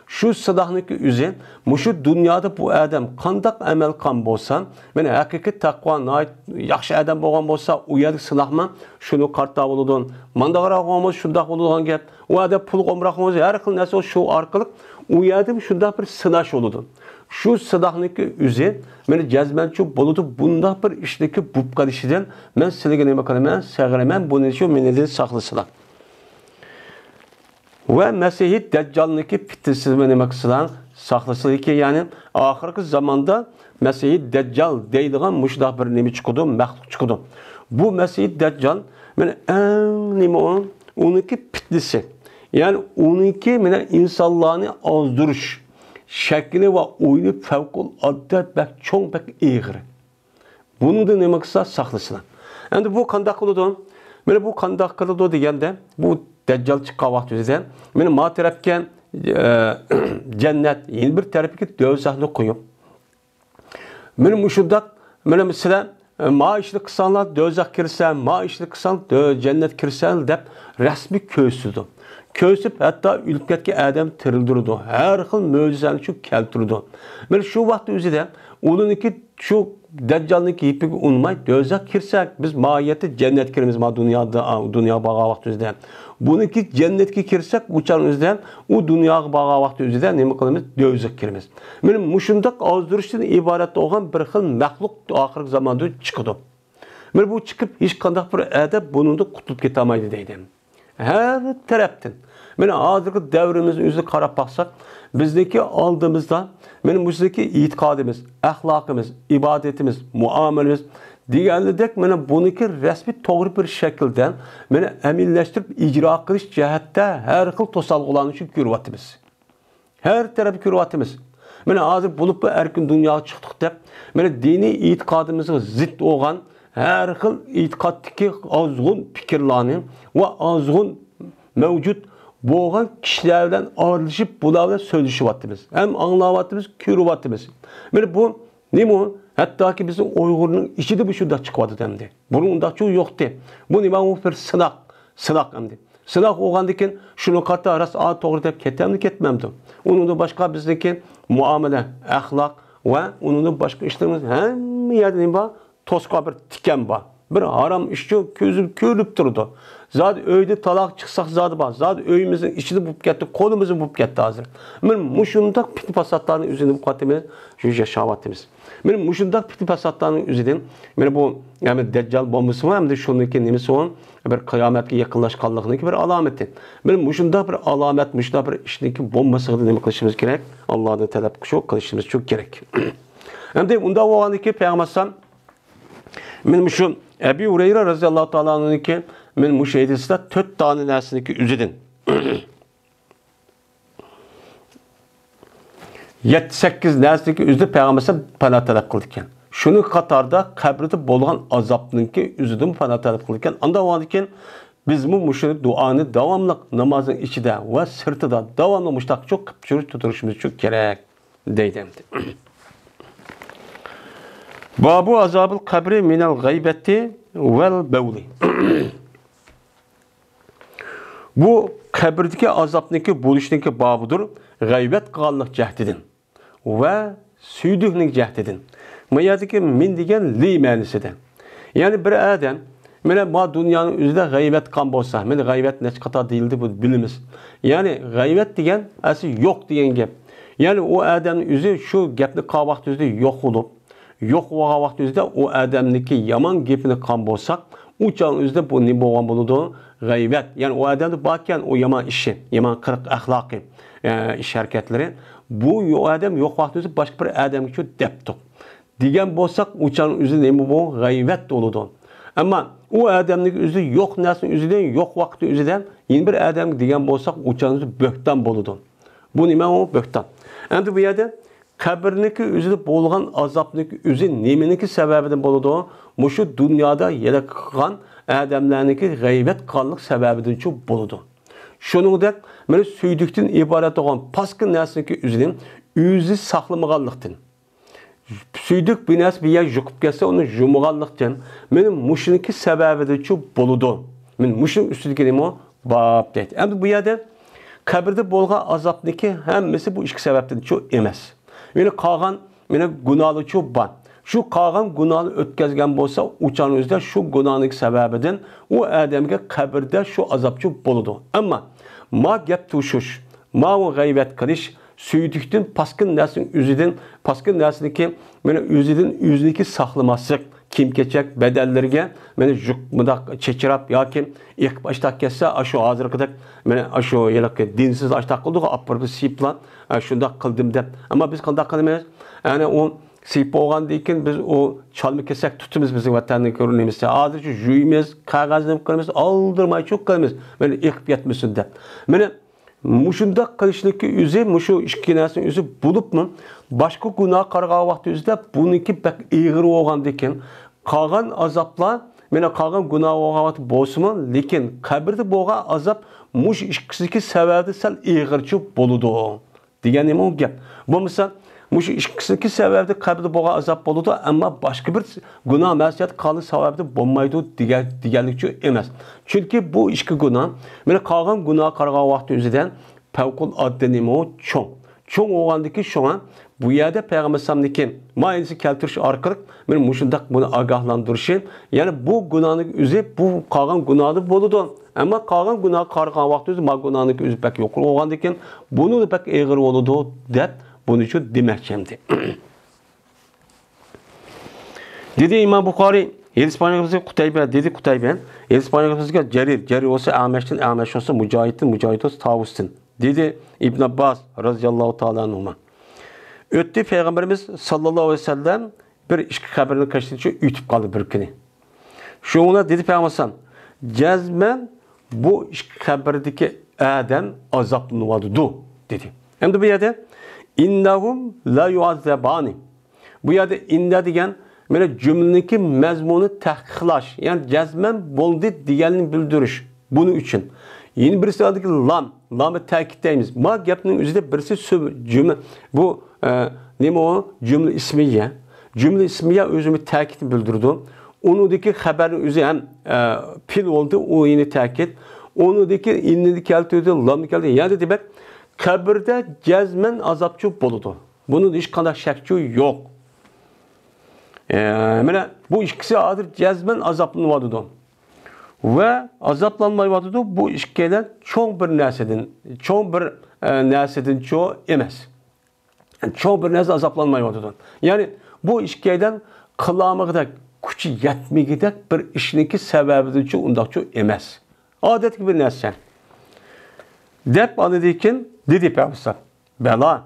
Şu sıdahniki üzerinde, şu dünyada bu adam kandak amel kan bolsa, meni hakiki takva nait yaxşı adam boğan bolsa uyardık sınahma, şunu kartta oldu. Mandagara olmaz, şundak oldu gap. O adam pul omrak olmaz, her xil narsa şu arkalık uyardım şunda bir sınaş oldu. Şu sıdahniki üzerinde meni cazmençi boludu. Bunda bir işteki bu karışıdan men sizlarga nima qilaman, sag'iraman, buni shu menidan saqlasizlar. Ve Mesih Deccal'niki fitnesiz nima qilsalar, saqlasizlar ki yani ahirki zamanda Mesih Deccal deydigan muşdaq bir nima chiqdi, maxluq chiqdi. Bu Mesih Deccal men nima onunki fitnesi. Yani onunki meni insonlarni ozdirish şekli ve oyunu fevkalade bek çok bek iğri. Bunu da ne maksa saklısılar. Yani bu kandak kılıdı. Böyle bu kandak kılıdı diyende bu Deccal çıkan vakti üzerinde benim ma tarafken cennet yeni bir tarafki dövsahını koyup benim uşudak benim mesela ma işli kısanlar dövzah kirsen ma işli kısan cennet kirsen dep resmi köysüdü. Kösüp hatta ülkedeki adam tirildirdi. Her xil möcüzəni şu keltirdi. Ben şu vakti üzerinde onunki şu Deccal'niki ipik unmay dözak kirsek biz mahiyeti cennet kirimiz ma dünya bağa vakti üzerinde. Bununki cennetki kirsek uçan üzerinde o dünya bağa vakti üzerinde nemi kılımız dözak kirimiz. Benim muşundak azdırıştan ibaret olan bir xil məxluq ahirki zamanda çıkıdı. Ben bu çıkıp hiç kandak bir edep bunun da kutulup gitamaydı deydim. Her taraftan. Yani hazırki devrimizin yüzüne karab baksak, bizdeki aldığımızda, benim bizdeki itikadımız, ahlakımız, ibadetimiz, muamelemiz, diğerledek bununki resmi doğru bir şekilde emilleştirip icra kılış cihette her xil tosalgılanı için kürvatımız. Her tarafı kürvatımız. Hazır bulup erkin dünyaya çıktık deyip, dini itikadımızı zıt olan her xil itikaddaki azgın fikirlerini ve azgın mevcut boğan kişilerden ayrılışıp bunlarla söyleşivattımız. Hem anlavattımız, kürüvattımız. Bu ne mi? Hatta ki bizim Uygur'un içi de bu şurada çıkmadı demdi. Bunun da çoğu yoktu. Bu ne mi? Bir sınak. Sınak demdi. Sınak oğandiken şunu katta arası doğru deyip ketmemdi ketmemdi. Onun da başka bizdeki muamele, ahlak ve onun da başka işlerimiz hem yerde ne var? Toska bir tiken var. Bir haram işçi gözüm körüp durdu. Zaten öyde talak çıksak zaten var. Zaten öyümüzün içini bulup gitti, kolumuzun bulup gitti hazır. Benim muşundak pitli pasatlarının üzerinde bu katimiz, şu yaşavatımız. Benim muşundak pitli pasatlarının üzerinde, benim bu yani Deccal bombası var hem de şununki nemisi olan bir kıyametki yakınlaşkanlığındaki bir alameti. Benim muşundak bir alamet, muşundak bir işindeki bombası kadar nemi kılışımız gerek. Allah'ın talep kılışımız çok gerek. Hem de bunda o andaki Peygamber benim şu Ebu Hureyre radıyallahu ta'ala'nın ki men müşahidesinde 4 tane nersindeki üzedin. 7-8 nersindeki üzde Peygamber'e pana talep kılırken. Şunu Katar'da kabride bolgan azapnınki üzedin pana talep kılırken. Anda o andiken biz bu müşahid duanı devamlı namazın içinde ve sırtıda devamlı müştak çok kıpçırış tuturuşumuz çok gerek deydim. Babu azabul kabri minel gaybeti vel bevli. Bu qabirdagi azobniki bo'lishniki bobidir g'aybat qilganlik jahdidan va suyduklik jahdidan. Bu yerdagi men degan li ma'nosida. Ya'ni bir odam mana bu dunyoning o'zida g'aybat qilgan bo'lsa, mana g'aybat necha qator deyildi bu bilamiz. Ya'ni g'aybat degan asli yo'q degan gap. Ya'ni o odamning o'zi shu gapni qilgan vaqt o'zida yo'q bo'lib, yo'q bo'lgan vaqt o'zida o odamniki yomon gapini qilgan bo'lsak, u chog'ning o'zida bu nima bo'lgan bo'ladi? G'aybat. Ya'ni o odamda borkan o yomon ishi, yomon qirq axloqiy ish harakatlari bu odam yo'q vaqt o'zida boshqa bir odamga shu debdi. Degan bo'lsak, u chog'ning o'zida nima bu? G'aybat bo'ladi. Ammo u odamning o'zi yo'q narsaning o'zidan, yo'q vaqti o'zidan yeni bir odam degan bo'lsak, u chog'ning bo'xton bo'ladi. Bu nima o bo'xton? Endi bu yerda qabrniki o'zida bo'lgan azobniki o'zi nimeniki sababidan bo'ladi? Mushu dunyoda yaratgan odamlarniki g'aybat qilganlik sababidan shu bo'ladi. Shuningdek, mana suydukdan iborat bo'lgan pasqi narsaniki o'zidan o'zi saqlamaganlikdan. Suyduk bir narsa bir yer yuqib kelsa, uni yumg'anlikdan, meni mushniki sababidan shu bo'ladi. Men mushun ustidagi nima bab deydi. Endi bu yerda qabrda bo'lgan azobniki hammasi bu ikki sababdan shu emas. Meni qolgan, meni gunohli shu bor. Shu qolgan gunohni o'tkazgan bo'lsa, uçan o'zida shu gunohning sababidan u odamga qabrda shu azob shu bo'ladi. Ammo ma gap tushish, ma g'aybat qilish, suydukdan paskin narsaning o'zidan, paskin narsaniki meni o'zidan o'ziniki saqlamaslik, kim-kechak badallarga meni juqmidaq chechirab yoki iqib ashtaq kelsa, shu hozirgidek meni shu yilqi dinsiz ashtaq qildi, apirib siplan shundoq qildim deb. Ammo biz qanday qilamiz? Ya'ni u sip bo'lgandan keyin biz o chalma kesak tutimiz bizning vatanning ko'rinimiz. Hozircha juyimiz, qog'ozni qilamiz, oldirmay cho'q qilamiz. Meni iqib yetmasin deb. Meni mushundaq qilishniki o'zi, mushu ikki narsaning o'zi bo'libmi? Boshqa gunoh qargan vaqt o'zida buniki bak ig'ir bo'lgandan keyin qolgan azoblar, meni qolgan gunoh bo'lgan vaqt bo'lsa-mu, lekin qabrda bo'lgan azob mush ikkisiki sababi sal ig'irchi bo'ladi. Degan nima u gap? Bo'lmasa mush ikkisiki sababda qabrda bo'lgan azob bo'ladi, ammo boshqa bir gunoh ma'siyat qolgan sababda bo'lmaydi deganlikchi emas. Chunki bu ikki gunoh, meni qolgan gunoh qargan vaqt o'zidan favquloddiy nima cho'ng. Cho'ng bo'lgandiki shunga bu yerda payg'ambar sallamniki ma'nisi keltirish orqali men mushundaq buni ogohlantirishi, ya'ni bu gunohning o'zi bu qolgan gunohni bo'ladi. Ammo qolgan gunoh qargan vaqt o'zi ma gunohning o'zi pek yo'q bo'lgandan keyin buni pek ig'ir bo'ladi deb bunun için demekçimdi. Dedi İmam Bukhari, İspanyolca Kutaybe, dedi Kutaybe, İspanyolca Cerir olsa Ahmeş'tin, Ahmeş olsa Mücahit olsa Tavus'tin. Dedi İbn Abbas radıyallahu ta'ala anhuma. Öttü Peygamberimiz sallallahu aleyhi ve sellem bir işki haberini kaçtıkça ütüp kaldı bir günü. Şuna dedi Peygamber cezmen bu işki haberdeki Adem azaplanıyordu dedi. Hem de bu yerde İnnahum la yuazzabani. Bu yerde inda degan mana cümleniki mazmuni tahqiqlash, ya'ni jazman bo'ldi deganini bildirish. Buning uchun yeni birisi adiki lamni ta'kidlaymiz. Ma gapning o'zida birisi cümle bu nima o? Cümle ismiya. Cümle ismiya o'zini ta'kid bildirdi. Unudaki xabarning o'zi ham fil oldu, o yeni ta'kid. Unudaki inni keltirdi, lamni keltirdi. Yani demek qabrda jazman azobchi bo'ladi. Bunun hech qanday shakki yo'q. Mana bu ikkisi hozir jazman azoblanadi. Va azoblanmayapti. Bu ikkidan cho'ng bir narsadan cho'ng emas. Cho'ng bir narsa azoblanmayapti. Ya'ni bu ikkidan qilamiqda kuchi yetmagidek bir ishniki sababidan cho'ng undaqchi emas. Odatki bir narsa. Deb anadikin dedi Peygamber. Bela.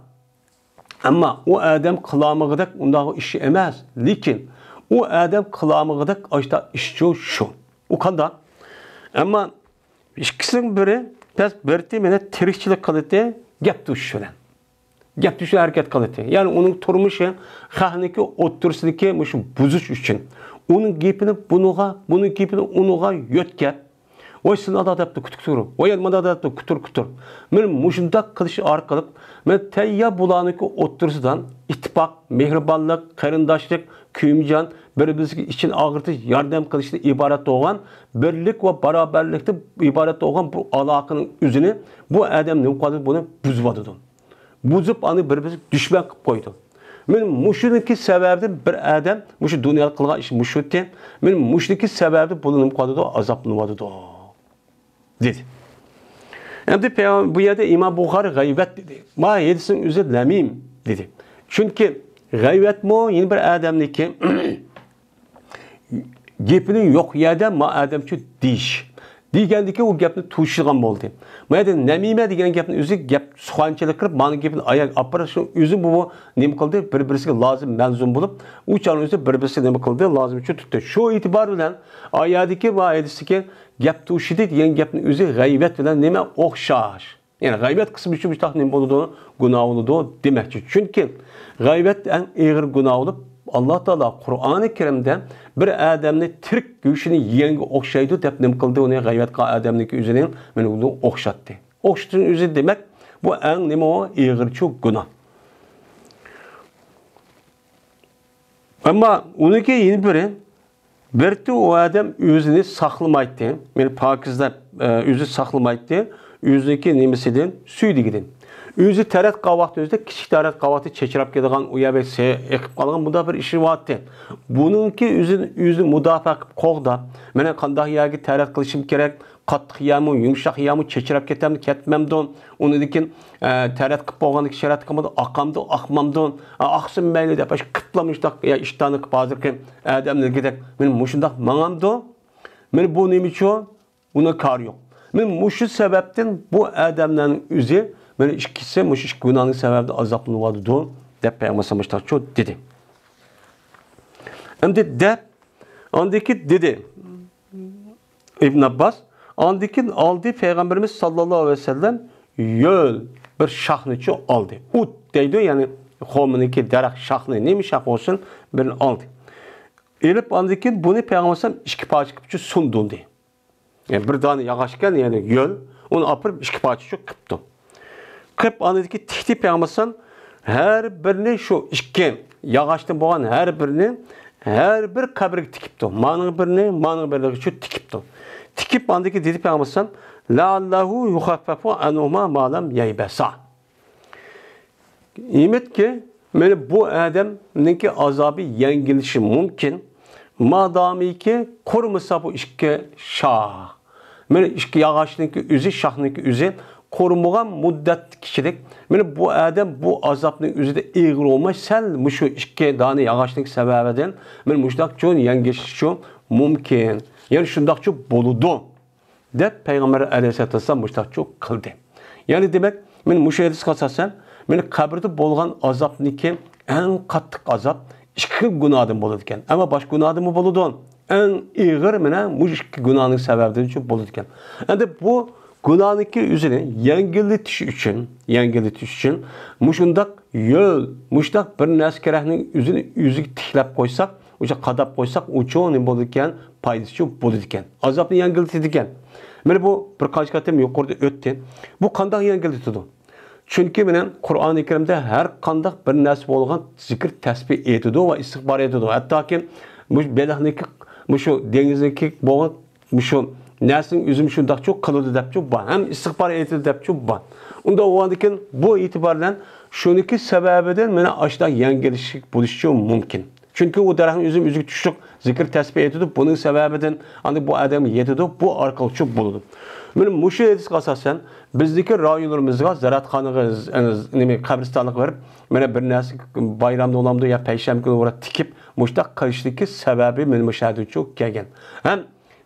Ama o adam kılamıgıdak ondan işi emez. Lakin o adam kılamıgıdak işte işçi şu. O kadar. Ama ikisinin biri pes berti mene tirikçilik kılıtı gap düşüren. Gap düşü hareket kılıtı. Yani onun turmuşu xahniki otursidiki muşu buzuş üçün. Onun gepini bunun gepini onuğa yötkep. Oy sınada adaptı kütür. Oy elmada adaptı kütür. Men muşundak kılış arkalık men tayya bulanıkı otursudan ittifak, mehribanlık, qarindaşlık, kuyumcan, bir-birisi için ağırtı yardım kılışlı ibaret olan birlik ve beraberlikte ibaret olan bu alakanın üzünü bu adam ne kadar bunu buzvadıdı. Buzup anı bir-birisi düşman kılıp koydu. Men muşuniki sebebden bir adam muşu dünyada kılgan iş muşutti. Men muşuniki sebebden bulunum kadar azaplanmadı dedi. Hem de bu yerde İmam Bukhari gıybet dedi. Ma yedisin üzü lemim dedi. Çünkü gıybet mu yeni bir adamniki gepinin yok yerde ma adamçı diş. Degandiki o gapni tuşilgan bo'ldi. Mayda namima degan gapni o'zi gap suxanchilik qilib, mana gapni oyoq opirish o'zi bu nima qildi? Bir-birisiga lozim manzum bo'lib, u chalon o'zi bir-birisiga nima qildi? Lozim uchun tutdi. Shu e'tibor bilan oyadiki va aytisiki gap tushidi degan gapni o'zi g'aybat bilan nima o'xshash. Ya'ni g'aybat qismi uchun bu nima bo'ladi? Gunoh bo'ladi demakchi. Chunki g'aybat eng og'ir gunoh bo'lib Allah Teala Kur'an-ı Kerim'de bir adamni tirik güçünü yiyenge okşaydı dep nim kıldı onu gayret ka adamniki üzerine men onu okşattı. Okşatın üzü demek bu en nima o ağırçı günah. Ama onunki yeni biri o adam özünü saklamaydı. Men Pakistan özü saklamaydı. Özünki nimesinden süydü gidin. Özü tarat qavaqtı özde kichik tarat qavaqtı çekirib kedigan uyabek ekip qalgan bunda bir işi vardı. Bununki özü mudafaa qilib qo'g'da. Mena qanday yerga tarat qilishim kerak, qattiq yermi, yumshoq yermi chechirib ketamdi, ketmamdi. Unidikin tarat qilib qo'ygandiki sharat qilmadi, aqamdi, aqmamdi. Aqsim mayli deb qitlamışdaq ya ishtani qilib hozirki odamlarga men mushundaq mangamdi. Men bu nima uchun? Buna kar yo'q. Men mushu sababdan bu odamlarning o'zi böyle ikisi muş iş günahının sebebi azaplanıyordu dep Peygamber çok dedi. Hem de andaki dedi İbn Abbas andaki aldı Peygamberimiz sallallahu aleyhi ve sellem yol bir şahniçi aldı. Ut deydi yani hominiki derak şahni neymiş şah olsun bir aldı. Elip andaki bunu Peygamber iki parça kıpçı sundu. Yani bir tane yağaçken yani yol onu apırıp iki parça çok kıptı. Kıp anadaki tihti Peygamber her birini şu iki yağaçtan boğan her birini her bir kabirge tikipti. Manı birini şu tikipti. Tikip anadaki dedi Peygamber la'allahu yukhaffafu anhuma ma lam yaybasa. İmet ki bu adamınki azabı yengilişi mümkün. Madami ki korumasa bu iki şah. İki yağaçtaki üzü şahniki üzü korunmagan muddet kişilik. Bu adam bu azapның üzerinde ağır olmaz. Sen şu iki tane yağaçlık sebebeden müştak çoğun yengeçli mümkün. Yani şundak çok boludu. Dep Peygamber Aleyhisselatü Vesselam müştak çok kıldı. Yani demek müşahedis kasasen kabirde bolgan azapniki en kattık azap iki günahdan boluduken. Ama baş günahdan mı boludu? En ağır iki günahın sebebeden çok boluduken. Yani bu günahınki üzerine yengilletiş için muşundak yol, muştak bir neskerahning üzerine yüzük tiklap koysak, uca qadap koysak, uço ne bolurken, paydası çok bolurken. Azapını yengilletidiken. Mene bu bir kaç katem yukarıda öttü. Bu kandak yengilletidi. Çünkü Kur'an-ı Kerim'de her kandak bir nasip olgan zikir tesbih etidi ve istikbar etidi. Hatta ki belahniki, şu denizdeki boğan, şu Nesin üzüm şundak çok kılıdı dep çok ban. Hem istikbar etdi dep çok ban. Onda o andakin bu itibarla şuniki sebebeden mene aşağıda yengelişik buluşu mümkün. Çünkü o derahın üzüm üzük düşük zikir tesbih etdi. Bunun sebebeden andi bu adamı yetidi. Bu arkalık çok buludu. Benim muşu edis kasasen bizdeki rayonlarımızga zaratxanaga kabristanlık verip mene bir nesi bayramda olamdı ya peşem günü orada tikip muştak karıştaki sebebi benim müşahede çok gelgen. Hem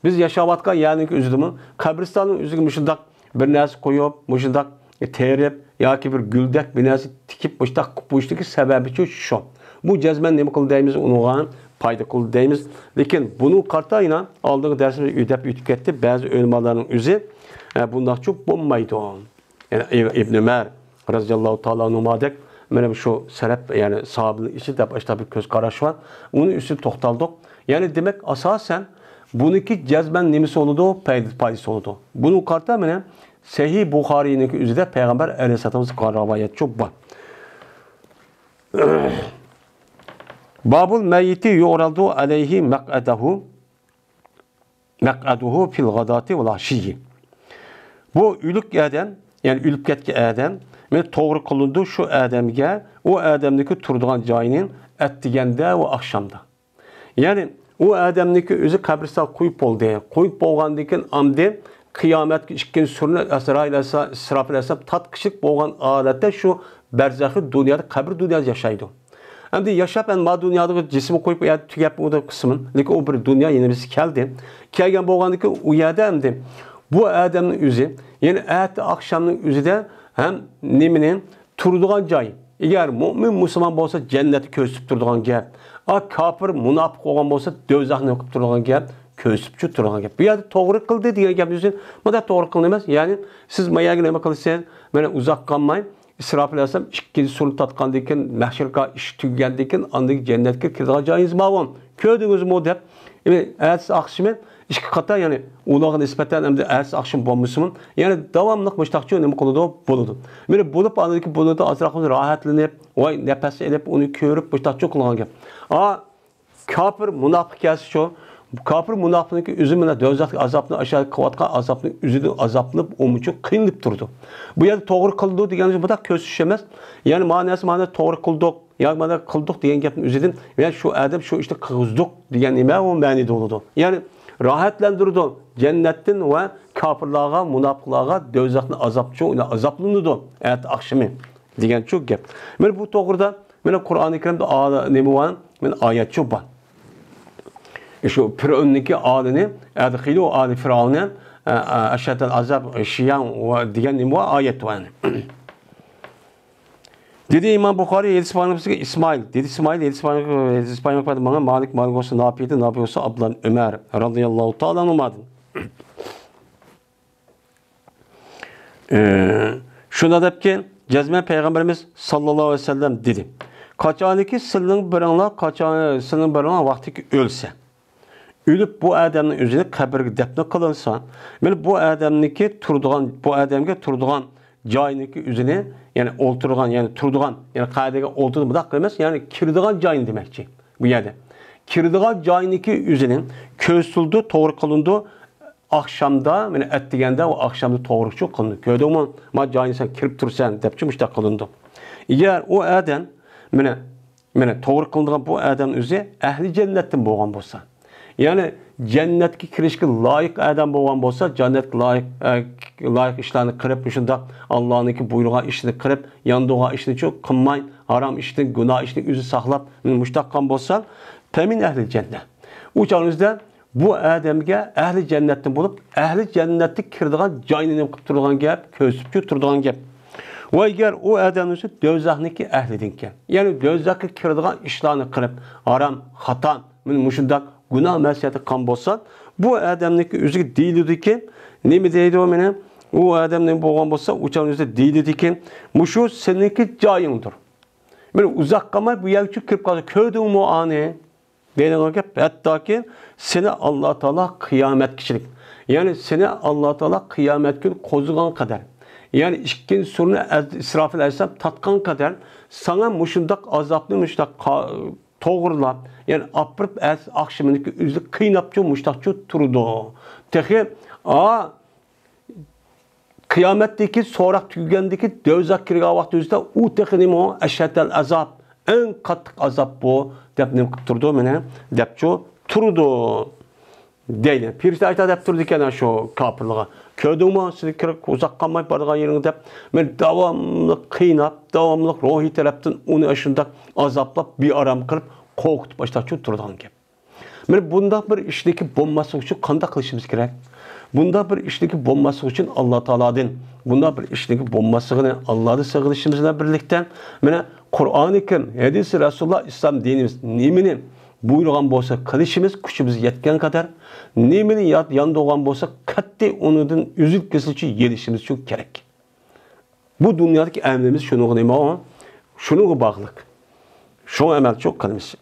biz yaşavatkan yani üzülümün kabristanın üzülü müşundak bir nesi koyup müşundak terip ya ki bir güldek bir nesi tikip müştak kupuştaki sebebi çok şu. Bu cezmen ne kıl deyimiz unuğan payda kıl deyimiz. Lakin bunun kartayla aldığı dersimiz ödep ütüketti bazı ölmaların üzü bundan çok bombaydı o. Yani İbn Ömer radıyallahu ta'ala numadek benim şu serep yani sahabının içi de başta bir göz karşı var. Onun üstü toxtaldık. Yani demek asasen buniki cezben nimisi oludu, paydası oludu. Bunun karta mene Sahih Buhari'nin üzerinde Peygamber Aleyhisselam'ın rivayet çok var. Babul meyyiti yu'radu aleyhi mek'aduhu fil gadati vel aşiyyi. Bu ülük adam, yani ülüp ketki adam, men toğru kılındı şu adamga, o adamdaki turduğan joyinin etdigende ve akşamda. Yani o adamdaki özü kabristan koyup oldu. Koyup bolgandikin amdi kıyamet işkin sürüne İsrafil tat kışık bolgan adette şu berzahı dünyada, kabir dünyada yaşaydı. Hem de yaşap en ma dünyada cismi koyup ya tükep o da kısmın. Lakin o bir dünya yeni birisi geldi. Kelgen bolgandaki uyada hem de bu adamın yüzü, yani akşamın yüzü de hem neminin turduğan cay. Eğer mümin Müslüman olsa cenneti kösüp turduğan gap. Kafir münafık olan olsa dözahını okup turduğan gap. Kösüpçü turduğan gap. Bu yerde doğru kıldı diye gap yüzün. Bu da doğru kılınmaz. Yani siz mayaya güleme kılırsanız böyle uzak kalmayın. İsrafil Aleyhisselam ikinci sunu tatkandikin, mahşerka iş tüygendikin, andaki cennetke kirdağa cayınız mağun. Köydünüz mü deyip, ertesi akşamı İki kata yani uğlağı nispeten hem de ertesi akşam bombasının yani devamlılık müştakçı önemi konuda buludu. Böyle bulup anladaki buluda azraqımız rahatlanıp, vay nefes edip onu körüp müştakçı kullanıyor. Kafir münafık gelsi şu, kafir münafıkın üzümüne dözak azapını aşağı kavatkan azapını üzüdü azaplanıp o muçuk kıyınlıp durdu. Bu yerde doğru kıldı diye bu da kösüşemez. Yani manası doğru kıldık. Yani bana kıldık diyen gapın üzüdüm. Yani şu adam şu işte kızdık diyen nime o mani doludu. Yani rahatlandırdı. Cennetin ve kafirlığa, münafıklığa dözakını azapçı, azaplanırdı. Evet akşamı diyen çok gap. Ben bu doğruda ben Kur'an-ı Kerim'de nemi var? Ben ayet çok var. Şu Firavun'daki adını, edhilu adı Firavun'un aşağıdan azap şiyan ve diyen nemi var? Ayet var. Dedi İmam Bukhari İsmail. Dedi İsmail bana Malik olsa ne yapıyordu? Ne yapıyorsa ablan Ömer radıyallahu ta'ala anlamadı. Şuna da ki Cezme Peygamberimiz sallallahu aleyhi ve sellem dedi. Kaçaniki sılın birinla vakti ki ölse. Ölüp bu adamın üzerine kabirge defne kılınsa, bu adamniki turduğan cayınki üzerine yani olturgan yani turduğan yani kaydega olturdu budak demez yani kirdigan cayın demekçi bu yerde. Kirdigan cayınki üzerinin kösüldü, doğru kılındı akşamda yani etdigende o akşamda doğru çok kılındı. Köyde ma cayını sen kirip tursan depçi müştak kılındı. Eğer o adam doğru kılındıgan bu adamın üzeri ehli cennetten boğan bolsa. Yani cennetki kirişki layık adam boğan bolsa cennet layık işlerini kırıp şunda Allah'ınki buyruğa işini kırıp yandığa işini çok kılmayın haram işini günah işini üzü saklap müştakkan bolsa temin ehli cennet. Uçağınızda bu adamga ehli cennetten bulup ehli cennetlik kirdiğen cayını turduğan gap kösüpçü turduğan gap. Ve eğer o adamınızı dözahniki ehlidinken yani dözaki kirdiğen işlerini kırıp haram hatan müşundak günah mesiyeti kan bolsa bu adamniki üzü değildi ki ne mi deydi o mene o adamın boğan bolsa uçağın üzerinde değildi ki muşu seninki cayındır. Böyle uzak kalmay bu yer kirip kaldı köydün mu anı deyden o gap hatta ki seni Allah Teala kıyamet kişilik yani seni Allah Teala kıyamet gün kozugan kadar yani ikinci sorunu İsrafil Aleyhisselam tatkan kadar sana muşundak azaplı müştak toğurla yani apırıp akşamındaki üzü kıynapçı müştakçı turdu. Tehi kıyametteki sorak tüygendeki dövzak kirga vakti üzde u tehinim o eşeddel azap en katlık azap bu depnim turdu mene depço turdu değil. Piriste ayta dep turdu kenar şu kapırlığa. Köydün mü sizi kirek uzak kalmayıp barığa yerini dep men devamlı kıynap devamlı ruhi taraftan onu aşında azaplap bir aram kırıp korkutup başta turdan gap. Bunda bir işteki bombası için kanda kılışımız gerek. Bunda bir işteki bombası için Allah Teala'dan, bunda bir işteki bombasını Allah'ı sığınışımızla birlikte Kur'an-ı Kerim, hadis-i Resulullah İslam dinimiz nemini buyurgan bolsa kılışımız gücümüz yetken kadar nemini yanında olan bolsa kat'i onundan üzül kesilçi yelişimiz çok gerek. Bu dünyadaki emrimiz şunu neyme ama şunu bağlılık. Şu emel çok kılmış.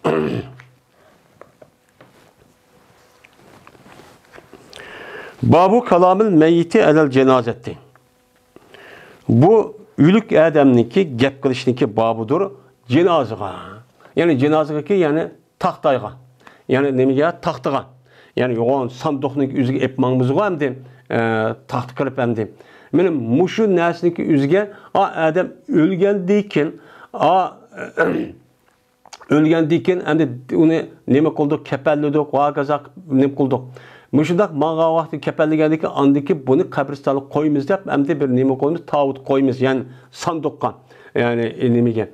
Babu kalamil meyyiti elel cenazetti. Bu ülük adamniki gap qilishninki babudur cenazaga. Yani cenazaga ki yani taxtayga. Yani nemiga taxtaga. Yani yoğun sanduqning üzüge epmangmizga hamdi taxt qilib hamdi. Meni mushu narsaniki üzüge adam o'lgandan o'lgandan hamdi uni nima qildik, kapalladik, vaqazaq nima qildik. Müşundaq mağa vaqti kapalligandiki andiki bunu qabristonga qo'ymiz deb hamda bir nima qo'ymiz, tavut qo'ymiz, ya'ni sanduqqa. Ya'ni nimaga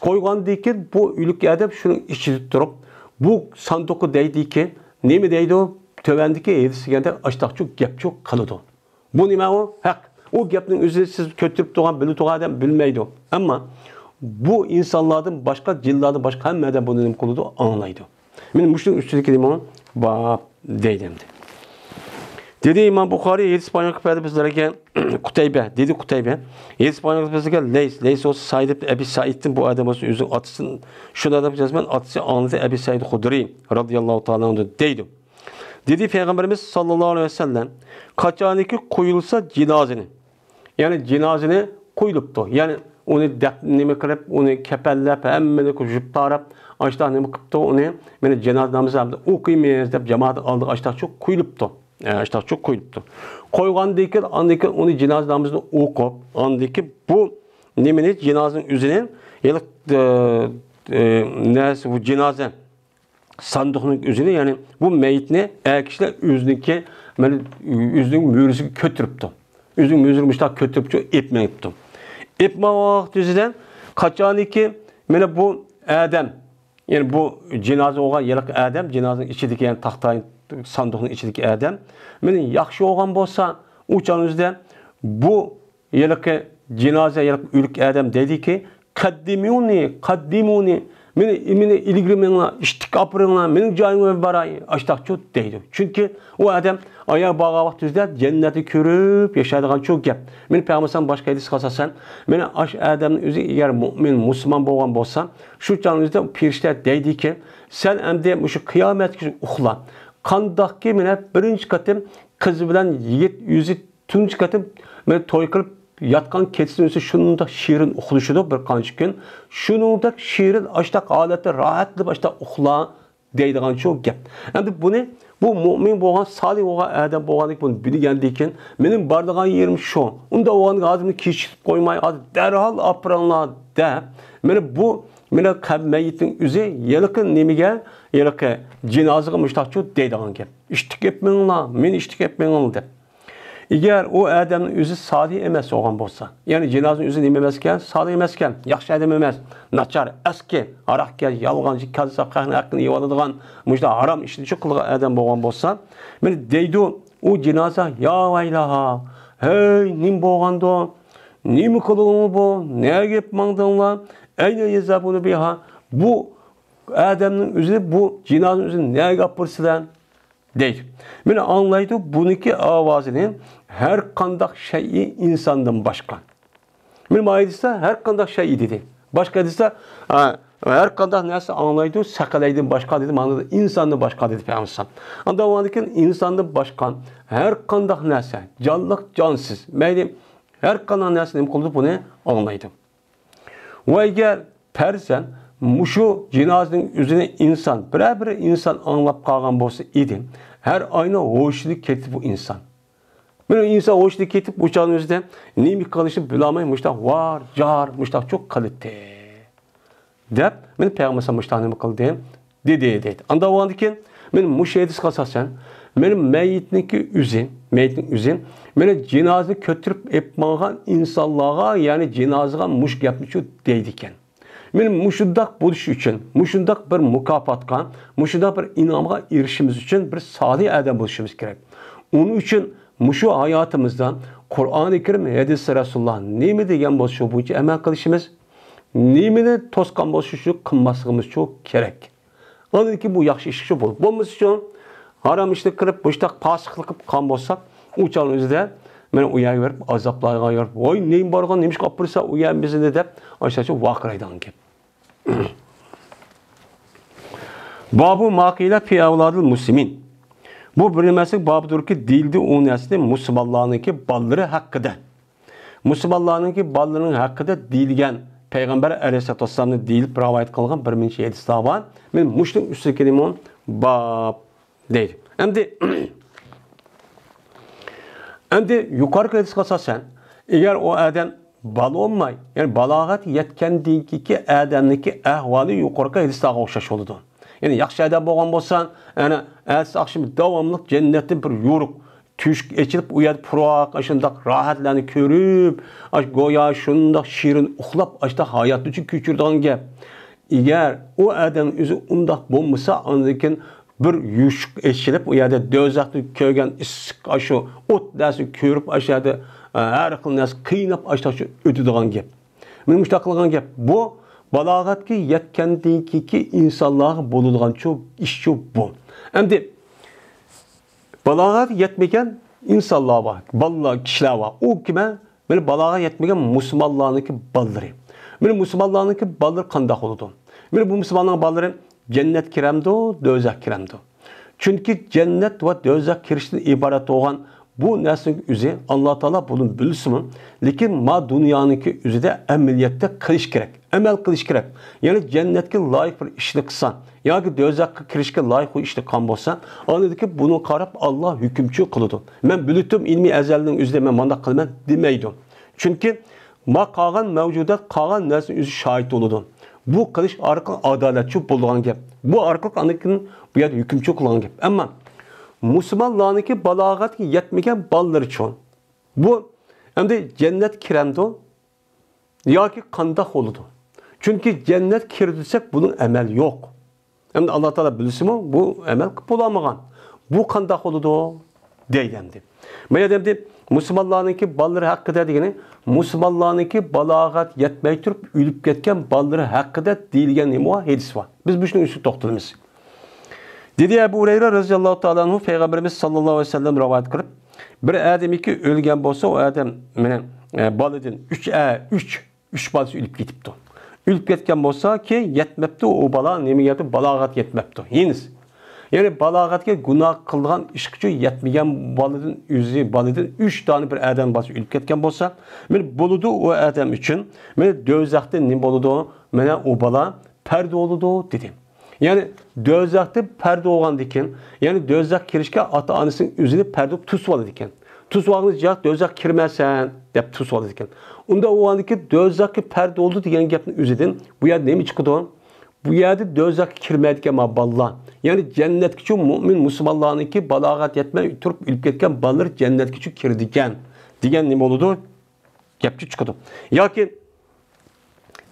qo'ygandan keyin bu o'lik adam shuning ichida turib, bu sanduqni deydiki, nima deydi? Tövendiki yetishganda ashtaqchu gapchu qiladi. Bu nima u? Haq. O gapning o'zini siz ko'tirib turgan, bilib turgan odam bilmaydi. Ammo bu insonlardan boshqa, jinlardan boshqa hammadan buni nima qiladi, anglaydi. Men mushuning ustidagi nima bab deydim. Dedi İmam Buxoriy 7 İspanyol kıpaydı bizlerge Kutaybe, dedi Kutaybe. 7 İspanyol bizlerge Leys olsa Said ibn Ebi Said'in bu adam olsa üzün atısın. Şunu adam cazmen atısı anladı Ebi Said Hudri radıyallahu ta'ala onu deydi. Dedi Peygamberimiz sallallahu aleyhi ve sellem kaçaniki koyulsa cenazeni. Yani cenazeni koyuluptu. Yani onu nime kılıp, onu kepellep, hemmeni kujup tarap, açta nime kıptı onu, beni cenaze namazı yaptı. Okuymayız deyip cemaat aldık, açta çok koyuluptu. İşte çok koyuluptu. Koygandan andaki onu cenaze namazını okup, andaki bu nemini cenazenin üzerine yani neyse bu cenaze sanduğunun üzerine yani bu meyitini kişiler üzerindeki yani üzerinin mührüsü kötürüptü. Üzerinin mührüsü müştak kötürüptü, ipmeyipti. İpme vakti yüzünden kaçaniki yani bu adam yani bu cenaze olan yıllık adam cenazenin içindeki yani tahtayın sanduqning ichidagi adam meni yaxshi olgan bo'lsa o'chanizda bu yilki cenaze yilki o'lik adam dediki qaddimuni meni ilgriminglar ishtik opiringlar mening joyimga boray ashtaqchu deydi. Chunki u adam oyoq bag'a vaqtida jannatni ko'rib yashaydigan cho'q gap. Men payg'ambardan boshqa hadis qasasan, meni ash adamning o'zi agar mu'min musulmon bo'lgan bo'lsa, shu chog'ingizda firishta deydiki, sen endi shu qiyomatga uxla. Qandaqki meni birinchi qatim qiz bilan yigit yuzi tunchi qatim meni to'y qilib yatgan keçsin o'zi shuningdek shirin uxlashidi bir qancha kun. Shuningdek shirin ashtaq holatda rohatli boshda uxla deydigan shu gap. Endi buni bu mu'min bo'lgan, solih bo'lgan odam bo'lganlik buni bilgandan keyin mening bordigan yerim shu. Unda o'g'anga hozirni kechirib qo'ymay, hozir darhol opiranglar deb meni bu meni mayitning o'zi yilqi nimaga yilqi cenazaga mushtaqchu deydigan gap. İshtik etmanglar, men ishtik etmanglar deb. Eğer o adamın özü salih emas olgan bo'lsa, yani cenazenin özü nima emas ekan, salih emas ekan, yaxshi adam emas, nachar, eski, aroqga, yolg'onchi, kalsab, qahni haqqini yeyoladigan, mujda harom ishni shu qilgan adam bo'lgan bo'lsa, meni deydi o cenaze ya vaylaha, hey, nim bo'lganda, nima qildinglar bu, nega gap mangdinglar, ayna yazabuni biha, bu adamın özü bu cenazenin özü nega gapirsilar deydi. Meni anlaydı buniki avazının her kandak şeyi insandan başka. Benim ayetiste her kandak şey dedi. Başka dediyse her kandak neyse anlaydı sakalaydı başka dedi. Anladı insandan başka dedi Peygamber. Anda o andaki insandan başka her kandak neyse canlılık cansız. Meyli her kandak neyse ne oldu bunu anlaydı. Ve eğer persen muşu cenazenin üzerine insan, bir insan anlap kalgan bolsa idi. Her ayna hoşluk ketip bu insan. Böyle insan hoşluk ketip uçağın özünde neymi kalışıp bilamay muştak var, jar, muştak çok kalite. Dep, ben Peygamber'e muştak neymi kaldı dedi. Anda o andaki benim muş edis kalsasen, benim meyitniki üzün, beni cenaze kötürüp epmağan insanlığa yani cenazığa muş yapmış deydiken. Benim muşundak buluş için, muşundak bir mukafat muşundak bir inamga erişimiz için bir salih adam buluşumuz gerek. Onun için muşu hayatımızdan Kur'an-ı Kerim hadis-i Resulullah neymi degen buluşu bu için emel kılışımız, neymi toskan buluşu kılmasımız çok gerek. Anladın ki bu yaxşı iş şu bulup. Bulmuş için haram işini kırıp, muştak pasıklıkıp kan bolsak, uçağın özüde men uyağı verip, azaplarına verip, oy neyim bargan, neymiş kapırsa uyağı bizi de deyip, aşağıya vakıraydan gep. Babu makile fi evladil muslimin. Bu bilmeslik babıdır ki değildi o nesli Müslümanlarınki balları hakkında. Müslümanlarınki ballarının hakkında değilgen Peygamber Aleyhisselatü Vesselam'ın deyilip rivayet kılgan bir minçe hadisler var. Men muştum üstü kelimon bab deydi. Endi yukarı hadisga asasen eğer o adam bal olmay, yani balagat yetkendiki adamniki ahvali yukarı hadislarga o'xshash oldu. Yani yaxshi adam bo'lgan bo'lsan, ana akşam davamlı cennetin bir yo'ruq tüşk içilip uyat purak aşındak rahatlarını körüp aş goya şundak şirin uxlap aşta hayat üçün küçürdan gap. Eğer o adam özü undak bolmasa andakin bir yuşuk içilip uyada dözaklı köygen ısık aşı ot dersi körüp aşağıda her xil narsa qiynab aşta şu ötüdigan gap. Men muşta qilgan gap. Bu balagatga yetkendiki insanlarga bo'ladigan çok iş çok bu. Endi balagat yetmegen insanlar var, ballar, kişiler var. O kime? Böyle balagat yetmegen Müslümanlarınki balları. Böyle Müslümanlarınki balları kandak oldu. Böyle bu Müslümanların balları cennet kiremdi, dözek kiremdi. Çünkü cennet ve dözek kirişten ibaret olan bu neslin üzü Allah Teala bunu bilsin. Lakin ma dünyanınki üzü de ameliyette kılış gerek. Emel kılış gerek. Yani cennetki layık bir işini kısan. Ya ki dözakka kirişke layık o işte kan bolsa, anladı ki bunu qarab Allah hükümçü kılıdı. Ben bülütüm ilmi ezelinin üzerinde men manda qilman demeydim. Çünkü ma qalgan mevcudat qalgan narsa üzü şahit oludu. Bu qilish arqali adaletçi bo'lgan gap. Bu arqali anikin bu yerda hükümçü qilgan gap. Ama Müslümanlarniki balagatga yetmagan ballar uchun bu endi cennet kiremdi yoki qandaq oludu. Çünkü cennet kirdirsek bunun emel yok. Hem de Allah Teala bilsin mi? Bu emel bulamagan. Bu kandak oludu deylendi. Maya demdi Müslümanlarınki balları hakkında degeni Müslümanlarınki balagat yetmey turib ölüp ketken balları hakkında deyilgen nima hadis var. Biz bu işin üstü toxtalımız. Dedi Ebu Hureyre radıyallahu ta'ala anhu Peygamberimiz sallallahu aleyhi ve sellem rivayet kılıp bir adam iki ölgen bolsa o adam menen balıdın 3 balası ölüp ketipti. Ülüp ketken bolsa ki yetmepti o bala nemi yetip balagat yetmepti. Yeniz. Yani balagatga günah kılgan işkıcı yetmeyen balidin 3 tane bir adam bası ülüp ketken bolsa men boludu o adam için men dözakta ne boludu mena o bala perde oludu dedim. Yani dözakta perde olgan diken yani dözak kirişke ata anasının üzerine perde tusvalı diken. Tusvalığınız cevap dözak kirmezsen dep tusvalı diken. Onda o andaki dözakki perde oldu diyen gapni üzedin bu yer nemi çıkıdı? Bu yerde dözak kirmeydiken ma ballan. Yani cennet küçük mümin Müslümanlarınki balagat yetmey turp ülüp ketken ballar cennet küçük kirdiken. Diyen nemi oldu? Gapçı çıkıdı. Ya ki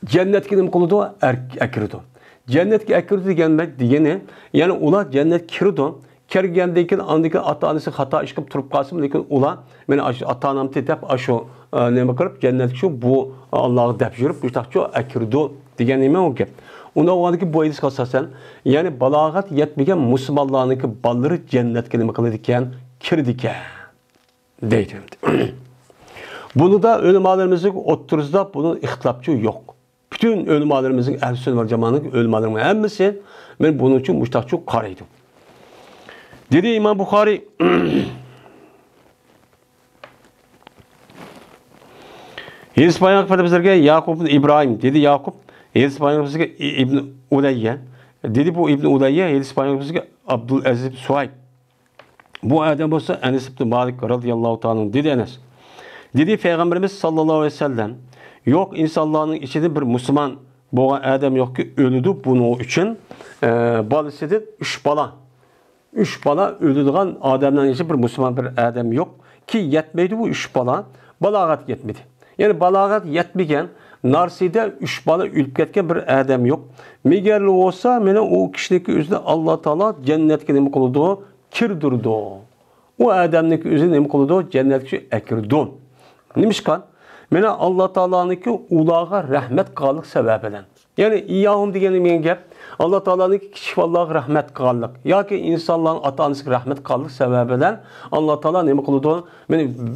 cennetki nemi kılıdı? Ekirdi. Cennetki ekirdi diyeni yani ular cennet kirdi. Kergendeyken andaki ata-anası hata işkip turup kalsın lekin ular meni ata anamı dep aşo neme qilib cennet şu bu Allah'ı dep yürüp bu takço akirdi degan nima o gap. Unda o'g'andagi bu hadisga asosan ya'ni balogat yetmagan musulmonlarniki ballari jannatga nima qiladi ekan kirdi ekan deydi. Bunu da ölümalarımızın oturzda bunun ixtilafçı yok. Bütün ölümalarımızın ehl-i sünnet vel cemaatinin ölümalarının hemmisi ben bunun için müştakçı qaraydım. Dedi İmam Bukhari Hadis bayan qilib bizlarga Yaqub ibn İbrahim dedi Yaqub hadis bayan bizlarga İbn Ulayya dedi bu İbn Ulayya hadis bayan bizlarga Abdul Aziz Suayb bu adam bo'lsa Enes ibn Malik radhiyallahu ta'ala dedi Enes dedi Peygamberimiz sallallahu aleyhi ve sellem yok insanların içinde bir Müslüman bo'lgan adam yok ki ölüdü bunun için balısıdır 3 bala 3 bala ölüdüğün adamdan içinde bir Müslüman bir adam yok ki yetmeydi bu 3 bala balagat yetmedi. Yani balagat yetmegen narsida 3 bala ölüp ketken bir adam yok. Megerli olsa meni o kişideki üzerine Allah Teala cennetke nima qildi? Kirdirdi. O adamniki üzerine nima qildi? Cennetke ekirdi. Nimishkan? Meni Allah Teala'nınki ulağa rahmet qilganlik sebebiyle. Yani İyyahum degeni men gap Allah Teala'nınki kişivallığa rahmet qilganlik yoki insonlarning ota-onasiga rahmet qilganlik sebebiyle Allah Teala nima qildi?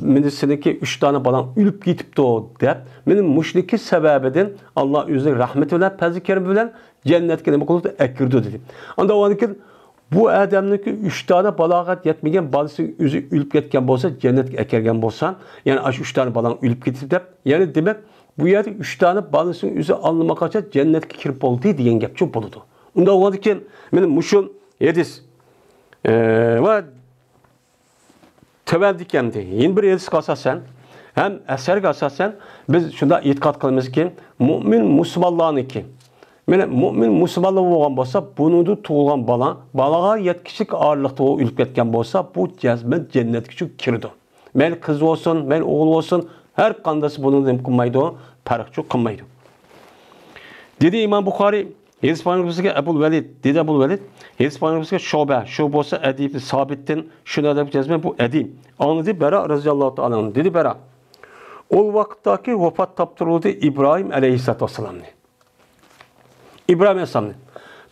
Meni seniki 3 tane balam ölüp ketibdi deb meni mushriki sebebidan Allah o'zining rahmeti bilan fazl-i karim bilan jannatga nima qildi? Akirdi dedi. Unda o'niki Bu adamniki 3 tane balağat yetmegen balası özü ölüp ketken bolsa, cennetke ekergen bolsan, yani aş 3 tane balan ölüp ketip dep, yani demek bu yerde 3 tane balısın özü alınmakaça cennetke kirip oldu diyen gap çok boludu. Unda olmadı ki, benim muşum edis ve tevel dikemdi. Yeni bir edis kalsasen, hem eser kalsasen, biz şunda itikat kılımız ki, mümin Müslümanlığın ki, mene mümin Müslümanlar bolgan bolsa, bunu da tuğulgan balaga yetkişlik ağırlıkta o ülüp ketken bolsa, bu cezmen cennet küçük kirdi. Men kız olsun, men oğul olsun, her kandası bunu dem kılmaydı o, parıkçı kılmaydı. Dedi İmam Bukhari, Hadis Peygamberimize Ebu Velid, dedi Ebu Velid, Hadis Peygamberimize Şube olsa Edip Sabit'ten şuna da cezmen bu Edip. Anladı Bera radıyallahu ta'ala. Dedi Bera. O vakittaki vefat taptırıldı İbrahim aleyhissalatu vesselam'ın. İbrahim aleyhisselam'ın.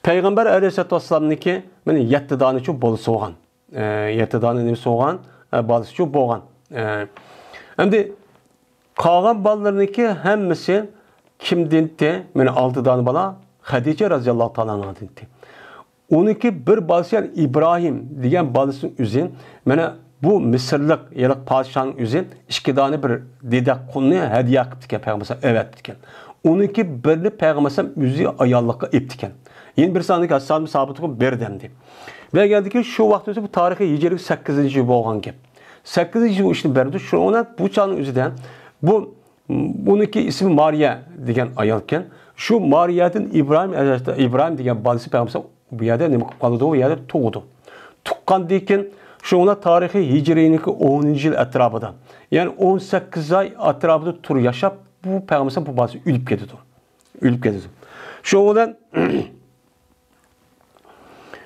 Peygamber aleyhissalatu vesselam'ın ki men 7 tane çok balısı olgan. 7 tane nemisi olgan, balısı çok bolgan. Hem kalan ballarının ki hemmisi kimdinti? Men 6 tane bala Hadice radıyallahu ta'ala dinti. Onunki bir balısı yani İbrahim diyen balısının üzün, mene bu Mısırlık yalık padişahın üzün 2 tane bir dede konuyu hediye ettiken Peygamber evet ettiken. Onunki birini Peygamber üzü ayarlıkla ettiken. Yeni bir sandık ashabı sabıtı bir demdi. Ve geldi ki şu vakti bu tarihi Hicri 8. yıl olgan gibi. 8. yıl işini berdi. Şu ona bu çağın üzüden bununki ismi Maria diyen ayarken şu Maria'nın İbrahim diyen balisi Peygamber bu yerde ne kaldı o yerde tuğdu. Tukkan diken şu ona tarihi Hicri'ninki 10. yıl etrafında. Yani 18 ay etrafında tur yaşap bu Peygamber bu balisi ölüp gidiyordu. Ölüp gidiyordu. Şu olan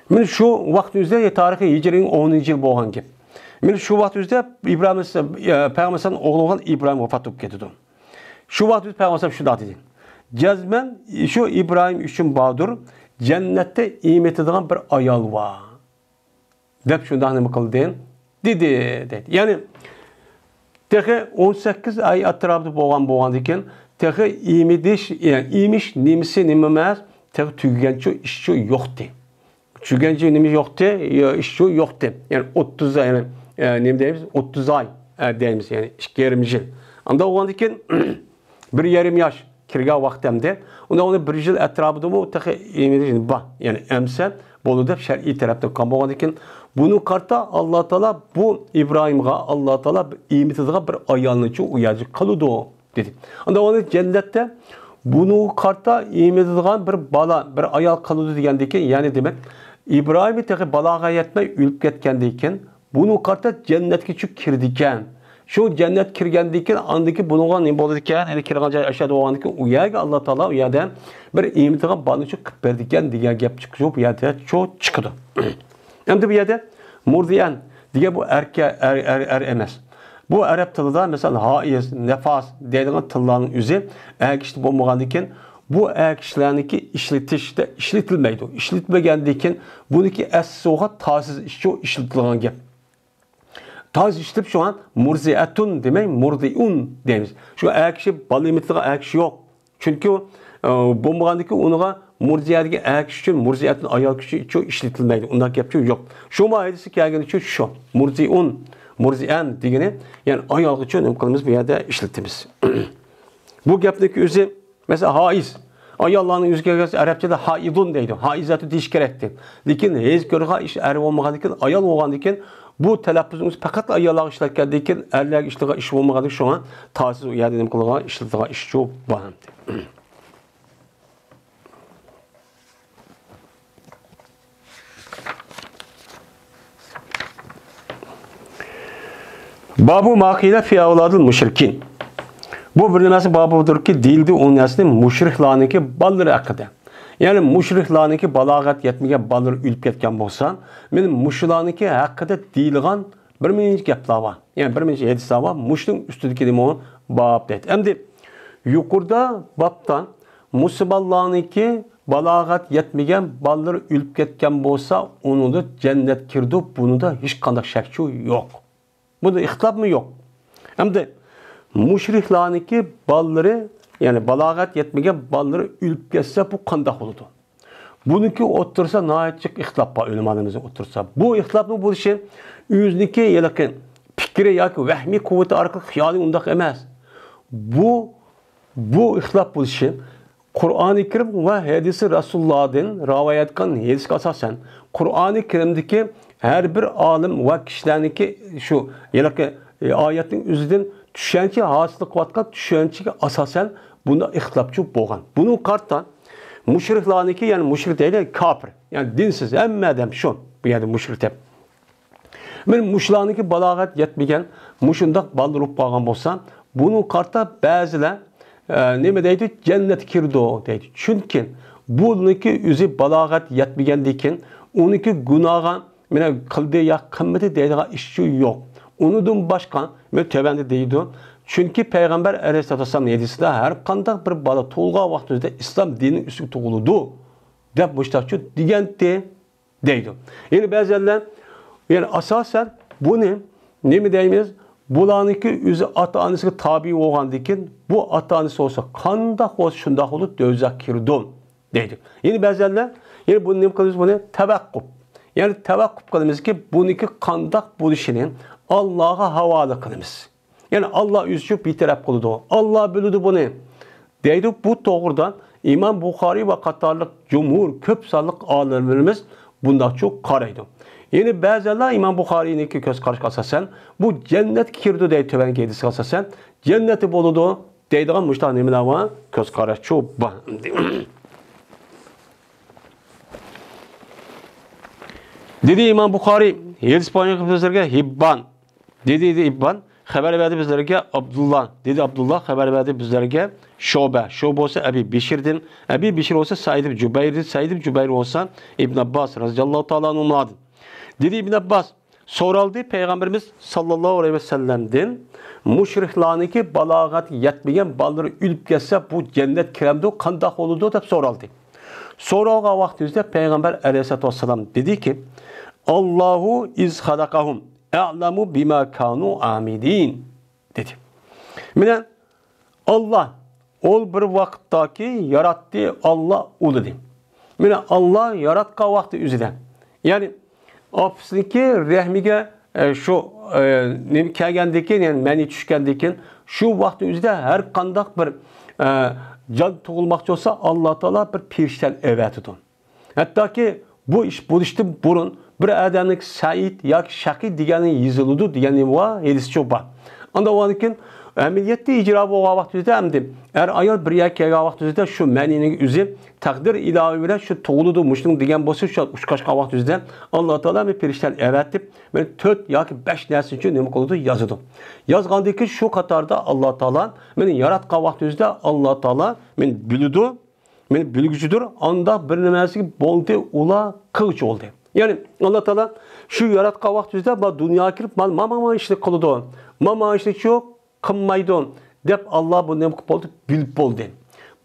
men şu vaktimizde tarihi Hicri'nin 10. yıl bolgan gibi. Men şu vaktimizde Peygamber'in oğlu olan İbrahim vefat edip gidiyordu. Şu vaktimizde Peygamber şu da dedi. Cezmen şu İbrahim üçün Badur cennette imet edilen bir ayal var. Dep şundan ne kıldı deyin? Dedi. Yani tehe 18 ay etrafında boğan diken tehe imediş yani imiş nimisi nimemez tehe tügenço işço yoktu. Tügenço nimi yoktu, işço yoktu. Yani 30 ay yani ne diyeyim 30 ay diyeyimiz yani işkerimcil. Anda oğan diken bir yarım yaş kirga vaktimde onu bir yıl etrafında bu tehe imediş ba yani emsen bolu dep şer'i tarafta kan diken bunu karta Allah Teala bu İbrahim'e Allah Teala imitidğe bir ayağınıcı uyacı kalıdı o dedi. Anda onu cennette bunu karta imitidğe bir bala bir ayal kalıdı degendeki yani demek İbrahim'i tehi balağa yetmey ülüp ketkendiken bunu karta cennetki çık kirdiken şu cennet kirgendiki andaki bununla ne boldiken hani kirgancay aşağıda oğandaki uyaga Allah Teala uyada bir imitidğe banıcı kıperdiken diye gap çıkıyor bu yerde çok çıkdı. Hem de bir yerde murdiyen diye bu emez. Bu Arap tılında mesela haiz, nefas dediğin tılların üzeri erkişli bulmağandiken bu erkişlerdeki işletişte işletilmeydi. İşletilmegendiken bununki es-soğa taziz işletilen gibi. Taz işletip şu an murziatun demek murdiun demiz. Şu erkişi balimitliğe erkişi yok. Çünkü bulmağandaki onuğa Murziyadagi erkek için murziyatın ayal kişi çok işletilmeydi. Ondan yapıyor yok. Şu maidesi kelgen için şu. Murziyan degeni yani ayal için ömkılımız bir yerde işletimiz. Bu gapdaki özü mesela haiz. Ayallarının yüzü gelgesi Arapçada haidun deydi. Haizatı diş gerekti. Lekin hez görüha iş erv olmagan diken ayal olgan diken bu telaffuzumuz fakat ayallar işletken diken erler işletken iş olmagan diken şu an taziz uyarı kılgan işletken iş çok bağımdı. Babu makile fi avladil müşrikin. Bu bir nemesi babıdır ki dildi onun nesli müşriklarınki balları hakkında. Yani müşriklarınki balağat yetmeye balları ülüp ketken bolsa, men müşriklarınki hakkında dilgan bir minci gaplar var. Yani bir minci hadis var. Müşrikin üstündeki demo bab deydi. Hem de yukarıda babtan Müslümanlarınki balağat yetmegen balları ülüp ketken bolsa, onu da cennet kirdi. Bunu da hiç kandak şekçi yok. Bunda ihtilaf mı yok? Hem de müşriklarınki balları yani balağat yetmegen balları ülüp kesse bu kandak oldu. Buniki otursa nayetçik ihtilaf var ölümanımızın otursa. Bu ihtilafın bu işi yüzdeki yalakin fikri yoki vahmi kuvveti orqali xiyoliy undaq emas. Bu ihtilaf bu işi Qur'oni Karim ve hadisi Rasulullah'dan rivayet qilgan hadisga asosan Qur'oni Karimdagi her bir alim ve kişilerniki şu yalaki ayetin üzerinden düşençe hasıl qilayotgan düşençeге asosan bunda ihtilafçı bo'lgan. Bunun kartdan müşriklarniki yani müşrik değil kafir. Yani dinsiz hem adam şu bu yerde müşrik deb. Men müşriklarniki balağat yetmegen muşundaq baldırıp qalgan bolsa bunun kartda bazılar nima deydi? Cennet kirdi deydi. Çünkü buniki üzü balağat yetmegendikin uniki gunaha mene qildi ya qilmadi deydigan ish yo'q. Unudun başka men tövende deydi. Çünkü Peygamber Aleyhisselatü Vesselam hadisinde her qandaq bir bala to'lgan vaqtida İslam dininin üstü tug'ildi deb müştakçı degende deydi. Yani bazılar yani asasen bunu nima deymiz? Bulaniki üzü ata-anasiga tabi bo'lgandikin bu ata-anasi olsa qandaq bo'lsa shundoq bo'lib do'zax kirdi deydi. Yani bazılar yani bunu nima qilamiz buni tavaqquf. Yani tavaqquf qilamiz ki buniki qandaq bo'lishini Allah'a havale qilamiz. Yani Allah üzü bir taraf qildi. Allah bildi bunu. Deydi bu to'g'ridan İmam Buxoriy ve qatorliq jumhur ko'p sonliq olimlarimiz bundoq çok qaraydi. Yani bazılar İmam Buxoriy'ninki ko'z qarashga asosan bu cennet kirdi deydi tövenki hadisga asosan cenneti bo'ladi deydigan mushta nimalar bor ko'z qarash çok bor. Dedi İmam Buxoriy hadis boyunca bizlarga Hibban dedi Hibban haber verdi bizlerge Abdullah. Dedi Abdullah haber verdi bizlerge Şobe. Şobe olsa Ebi Bişir'din. Ebi Bişir olsa Said ibn Cübeyr'di. Said ibn Cübeyr olsa İbn Abbas radıyallahu ta'ala anhum'ladı. Dedi İbn Abbas soraldı Peygamberimiz sallallahu aleyhi ve sellem'den müşriklarniki balağat yetmeyen balları ülüp gelse bu cennet kiremdi qandaq oludu deb soraldı. Soralga vaqtida Peygamber aleyhissalatu vesselam dedi ki Allahu iz halakahum A'lamu bima kanu amidin dedi. Mine Allah ol bir vaqtdaki yaratdı Allah ulu dedi. Mine Allah yaratqa vaqti üzüden. Yani afsiki rehmige şu kelgendeki yani meni düşkendekin şu vaqti üzüde her qandaq bir can tug'ilmoqchi olsa Allah Teala bir pirishtan evatidi. Hatta ki bu iş buluştu burun bir adamlık Said yoki Shaqi degani yeziludi degani va hadis çok bor. Anda o'nikin amaliyotda ijro bo'lgan vaqtida hamda er ayol bir yoki kelgan vaqtida shu ma'nining o'zi taqdir ilohiy bilan shu tug'iludi mushning degan bo'lsa shu ushqashgan vaqtida Alloh taolo men perishtan avatib men 4 yoki 5 narsa uchun nima qildi yozdi. Yozgandan keyin shu qatorda Alloh taolo meni yaratgan vaqtida Alloh taolo men biludi, men bilguchidir, anda bir nimasi bo'ldi, ular qilchi bo'ldi. Yani Allah Teala şu yaratgan vaqtida bu dunyoga kirib mama ishni qildi. Mama ishni yo'q qilmaydi deb Allah bu nima qilib bo'ldi, bilib bo'ldi.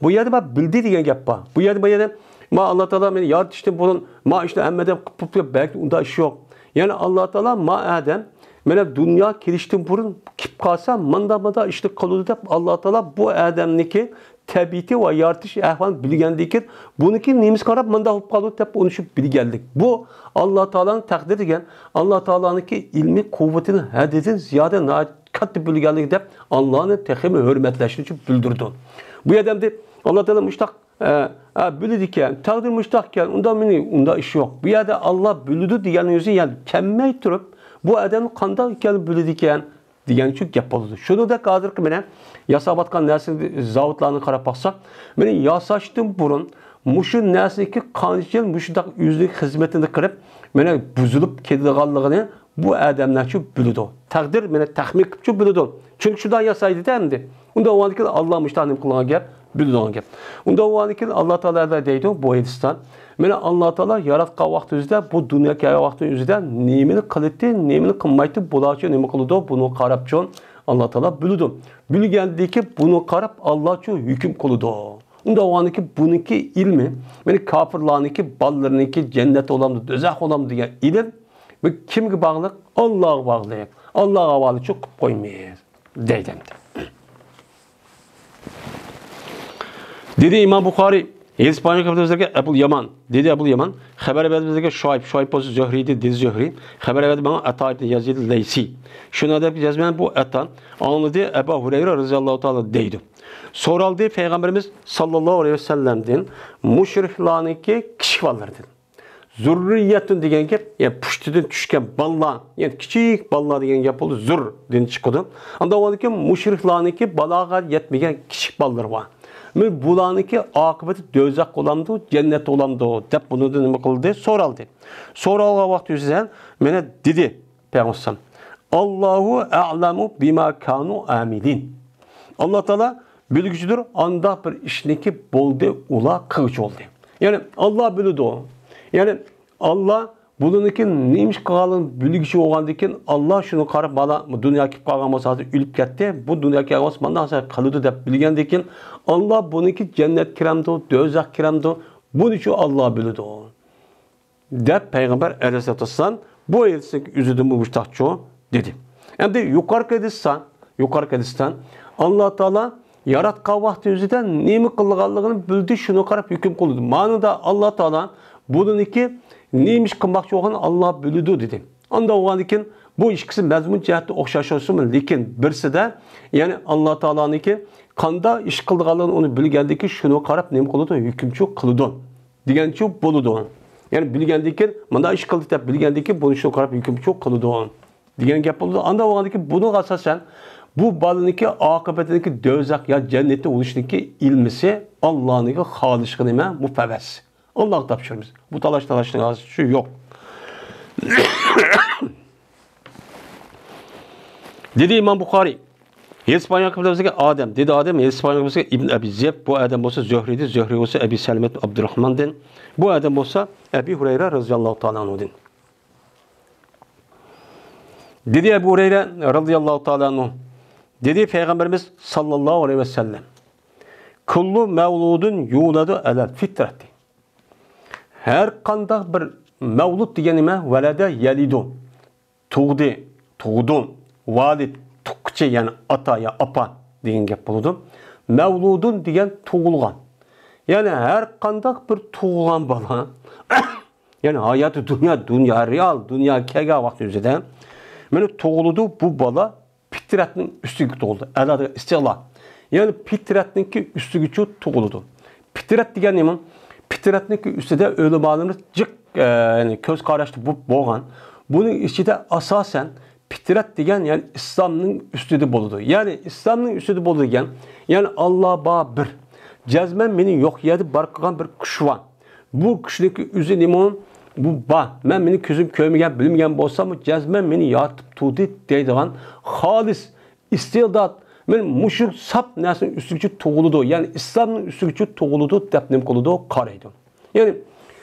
Bu yerda ben bildi degan gap bor. Bu yerda ma Allah Teala meni yaratishdan burun ma ishni hammadan qilib belki unda ish yo'q. Yani Allah Teala ma adam meni dunyo kirishdan burun kelib qolsa manda ishni qildi deb Allah Teala bu adamniki tabiati ve yaratış ahvalini bilgendikin buniki nemiz qarab manda olib qoldi deb uni shu bilganlik. Bu Allah Teala'nın takdir degan Allah Teala'nınki ilmi kuvvetini haddidan ziyoda katta bilganlik deb Allah'ni texmi hurmatlashni uchun bildirdi. Bu odamda Allah Teala mushtaq bildi ekan, taqdir mushtaq ekan, unda ish yo'q. Bu yerda Allah bildi degan o'zi yani kemmay turib bu odamni qanday ekanini bildi ekan degan uchun gap bo'ldi. Shuni da hozirgi meni yasabatgan narsa zavodlarni qarab baqsak, meni yasashdan burun mushu narsadagi qancha yil mushundaq o'zlik xizmatini qilib, meni buzilib ketganligini bu odamlar shu biladi. Taqdir meni taxmin qilib shu biladi. Chunki shunday yasaydi endi. Unda o'ylanki Alloh mushtaqnim qilgan gap, biladigan gap. Unda o'ylanki Alloh taolo deydi bu hadisdan meni Alloh taolo yaratgan vaqtida bu dunyoga kelgan vaqtida nimani qildi, nimani qilmaydi, bularcha nima qildi, buni qarabchon Allah Teala bildi. Bilgandiki bunu qarab Allah uchun hukm qildi. Unda o'ylanki buniki ilmi, meni kofirlarniki, ballarniki cennet olamdı, do'zax olamdı degan ilm bu kimga bog'liq? Allohga bog'liq. Allohga havoli qilib qo'ymaymiz deydi. Dedi İmam Buxoriy İspanya kapitalizmdeki Ebul Yaman, dedi Ebul Yaman, haber verdiğimizde Şuayb olsa Zöhri'ydi, dedi Zöhri. Haber verdi bana Ata ibn Yazid Leysi. Şuna da yazmayan bu Ata anladı Ebu Hureyre radıyallahu teala deydi. Soraldı Peygamberimiz sallallahu aleyhi ve sellem'den müşriklarınki kişi varlardı. Zurriyetun degan gap, yani pushtidan tushgan balla, yani kichik balla degan gap bo'ldi, zurdan chiqadi. Unda o'ylaki mushriklarniki baloga yetmagan kichik ballar bor. Men bularniki oqibati do'zax bo'lamdi, jannat bo'lamdi deb buni nima qildi? So'raldi. So'ralgan vaqt yuzidan meni dedi Payg'ambar: "Allohu a'lamu bima kanu amilin." Alloh taolo bilguchidir, anda bir ishniki bo'ldi, ular qiluvchi bo'ldi. Yani Allah biladi. Yani Allah bununki neymiş kalan bilgisi olandikin Allah şunu qarab bana dünya kip qalgan bolsa ülüp ketdi. Bu dünya kelgans mandan sonra qalıdı deb bilgendikin Allah bununki cennet kiramdı, do'zax kiramdı. Bunu şu Allah biladi. Deb Peygamber Aleyhisselam bu elçilik üzüdü müştahço dedi. Hem de yukarı Kurdistan Allah Teala yaratqan vaqt özüdən nemi qılğanlığını bildi, şunu qarab hüküm qıldı. Manada Allah Teala bununki neymiş qılmaqçı olğan Allah bilidi dedi. Onda oğandikin bu ikisi məzmun cəhətdə oxşaş olsun, lekin birisi də yani Allah Teala'nınki qanda iş qılğanlığını onu bilgəndiki şunu qarab nemi qıldı, hükümçü qıldı. Degənçi buludu. Yani bilgəndiki manda iş qıldı deyə bilgəndiki bunu şunu qarab hükümçü qıldı. Degen gap oldu. Onda oğandiki bunu qasasən bu balınki akıbetindeki do'zax ya cennette oluşundaki ilmisi Allah'ınki halışkı nime mufevves. Allah'a tapşırırız. Bu talaşın ağzı şu yok. Dedi İmam Bukhari. İspanya kapitalizmdeki Adem. Dedi Adem. İspanya kapitalizmdeki İbn Abi Ziyeb. Bu Adem olsa Zöhri'di. Zöhri olsa Ebi Selmet Abdurrahman'den. Bu Adem olsa Ebi Hureyre radıyallahu ta'ala anhu'den. Dedi Ebu Hureyre radıyallahu ta'ala anhu. Dedi Peygamberimiz sallallahu aleyhi ve sellem. Kullu mevludun yuladı alel fitrati. Her kandak bir mevlud diyenime velede yelidu. Tuğdun, valid, tukçe yani ata ya apa deyen gap buludu. Mevludun diyen tuğulgan. Yani her kandak bir tuğulgan bala. Yani hayatı dünya real, dünya kega vakti üzere. Meni tuğuludu bu bala fitratning üstüge tug'ildi. Alada istila. Yani fitratninki üstüge tug'ildi. Fitrat degan nima? Fitratninki üstüde o'limalarimiz jiq yani ko'z qarashli bo'lgan. Buning ichida asosan fitrat degan yani İslamning üstüde bo'ladi. Yani İslamning üstüde bo'ladi degan, yani Allah ba bir. Jazman meni yo'q yerda bar qilgan bir kuch bor. Bu kuchniki o'zi nima? Bu ba, men meni ko'zim ko'rmagan, bilmagan bo'lsam, jazman meni yotib turdi deydigan xolis istidat, men mushuk sap narsaning ustiga tug'ildi, ya'ni islomning ustiga tug'ildi deb nim qiladi, qaraydi. Ya'ni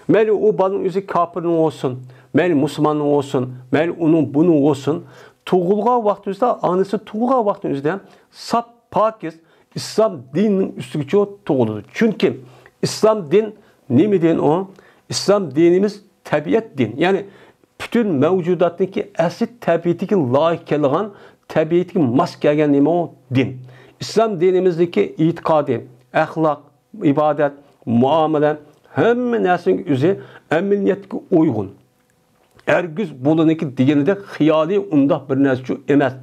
mayli u bolaning o'zi kofirning bo'lsin, mayli musulmonning bo'lsin, mayli uning buning bo'lsin, tug'ilgan vaqtida, onasi tug'ilgan vaqtida sap pokiz islom dinining ustiga tug'ildi. Chunki islom din nima din o? İslam dinimiz tabiat din. Yani bütün mevcudattaki asli tabiatiki layık kelgan, tabiatiki mas kelgan nima o? Din. İslam dinimizdeki itikadi, ahlak, ibadet, muamele, hamma narsaning o'zi amaliyotga uygun. Ergiz buluniki deganida xiyoliy undaq bir narsa emas.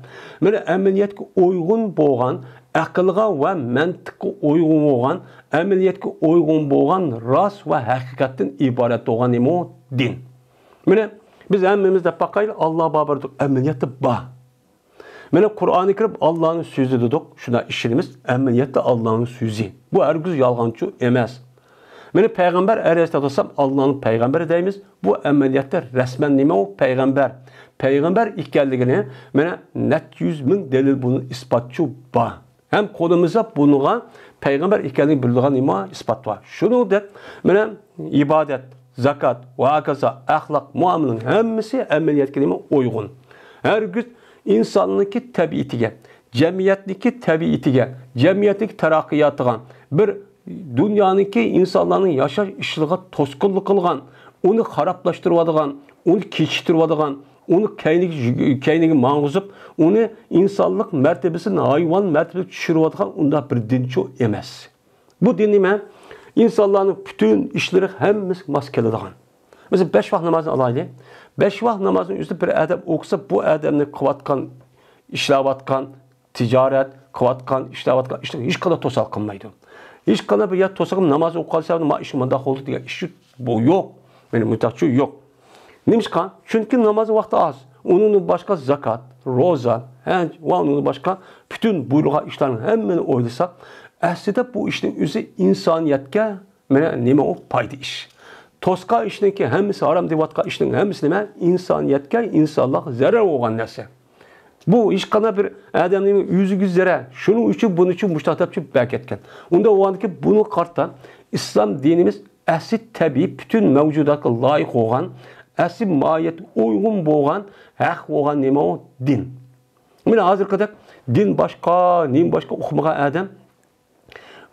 Mana amaliyotga uygun bo'lgan, aqlga va mantiqqa uygun bo'lgan, amaliyotga uygun bo'lgan rost va haqiqatdan iborat bo'lgan nima din. Mana biz hammamizda baqaylik, Alloh babardir, amaliyotda bor. Mana Qur'oni Karim Allohning so'zi dedik, shuna ishimiz amaliyotda Allohning so'zi. Bu ergiz yolg'onchi emas. Mana Peygamber Aleyhisselam Allah'ın peygamberi deyimiz. Bu ameliyatlar resmen nima o? Peygamber. Peygamber ekanligini mana net 100 ming delil bunu ispatçı var. Hem kolumuzda bununla peygamber ekanligini bildiren nima ispat var. Şunu deb mana ibadet, zakat, vakaza, ahlak, muamelenin hemmisi ameliyatga nima uygun. Her gün insanlıki tabiatiga, cemiyetdeki tabiatiga, cemiyetdeki taraqqiyatiga bir dünyanınki insanların yaşaş işliğe toskunluk kılgan, onu haraplaştırıvadıgan, onu keçiştirivadıgan, onu keynigi mağızıp, onu insanlık mertebesini hayvan mertebesine düşürüvadıgan onda bir dinço emez. Bu din nime? İnsanların bütün işleri hemmesi maskelediğin. Mesela 5 vaxt namazını alaylı. 5 vaxt namazının üstü bir adam okusa bu adamını kıvatkan, işlavatkan, ticaret, kıvatkan, işlavatkan, işte hiç kadar tosal kılmaydı. Hiç kadar bir yer tosakım namaz okualsa ma işim mandak oldu diye işi bu yok. Benim mütahçı yok. Neymiş kan? Çünkü namazın vakti az. Onun başka zakat, roza, henc ve onun başka bütün buyruğa işlerin hemini oylasak aslında bu işin üzü insaniyetke neme o paydı iş. Toska işinin ki hemisi haram divatka işinin hemisi neme insaniyetke insanlık zarar olan nese. Bu iş kana bir adamın yüzü güzere şunun için bunun için müştahtapçı belki etken. Onda o andaki bunu kartta İslam dinimiz asli tabi bütün mevcudatı layık olan asli mahiyet uygun boğan hak olan neme o din. Mine hazır kadar din başka, nim başka okumağa adam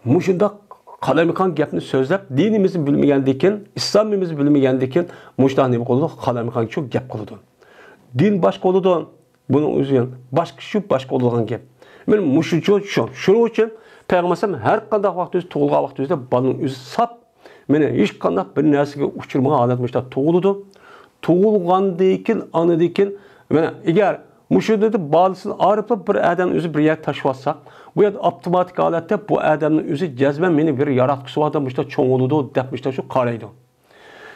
muşunda kalamikan gapni sözlep dinimizi bilmeyendikin, İslam'ımızı bilmeyendikin muştah neme oldu kalamikan çok gap kılıdı. Din başka oldu. Bunun üzerine başka şu başka olan gap. Benim muşucu şu. Şunun için Peygamber her kadar vakti üzü tuğulga vakti üzü balın üzü sap. Mene hiç kadar bir nersige uçurmağa aletmişler tuğuludu. Tuğulgandayken anıdayken mene eğer muşudu balısını ağrıpla bir adam üzü bir yer taşıvatsak bu ya otomatik alette bu adamın üzü cezben beni bir yaratkusu adammışlar çoğuludu depmişler şu karaydı.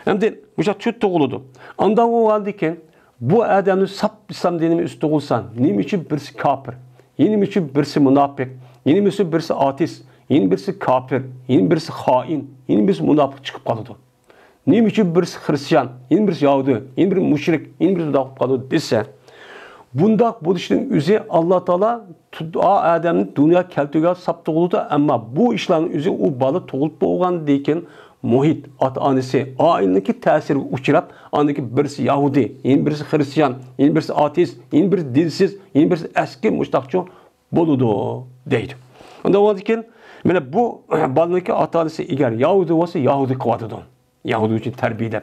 Hem de muşa çüt tuğuludu. Andan o haldeyken bu adamın sap İslam dinimi üstü olsan, nim için birisi kafir, yeni için birisi münafık, yeni için birisi ateist, yeni birisi kafir, yeni birisi hain, yeni birisi münafık çıkıp kalıyordu. Nim için birisi Hristiyan, yeni birisi Yahudi, yeni birisi müşrik, yeni birisi münafık kalıyordu dese, bunda bu işin üzeri Allah Teala adamın dünya keltüge saptı oldu ama bu işlerin üzeri o balı toğulup boğan deyken muhit, ata-anisi, ailindeki tesiri uçurap, andaki birisi Yahudi, yeni birisi Hristiyan, yeni birisi ateist, yeni birisi dinsiz, yeni birisi eski müştakçı boludu deydi. Onda o diken, bu balındaki ata-anisi eğer Yahudi olsa Yahudi kıvatıdı. Yahudi için terbiyede.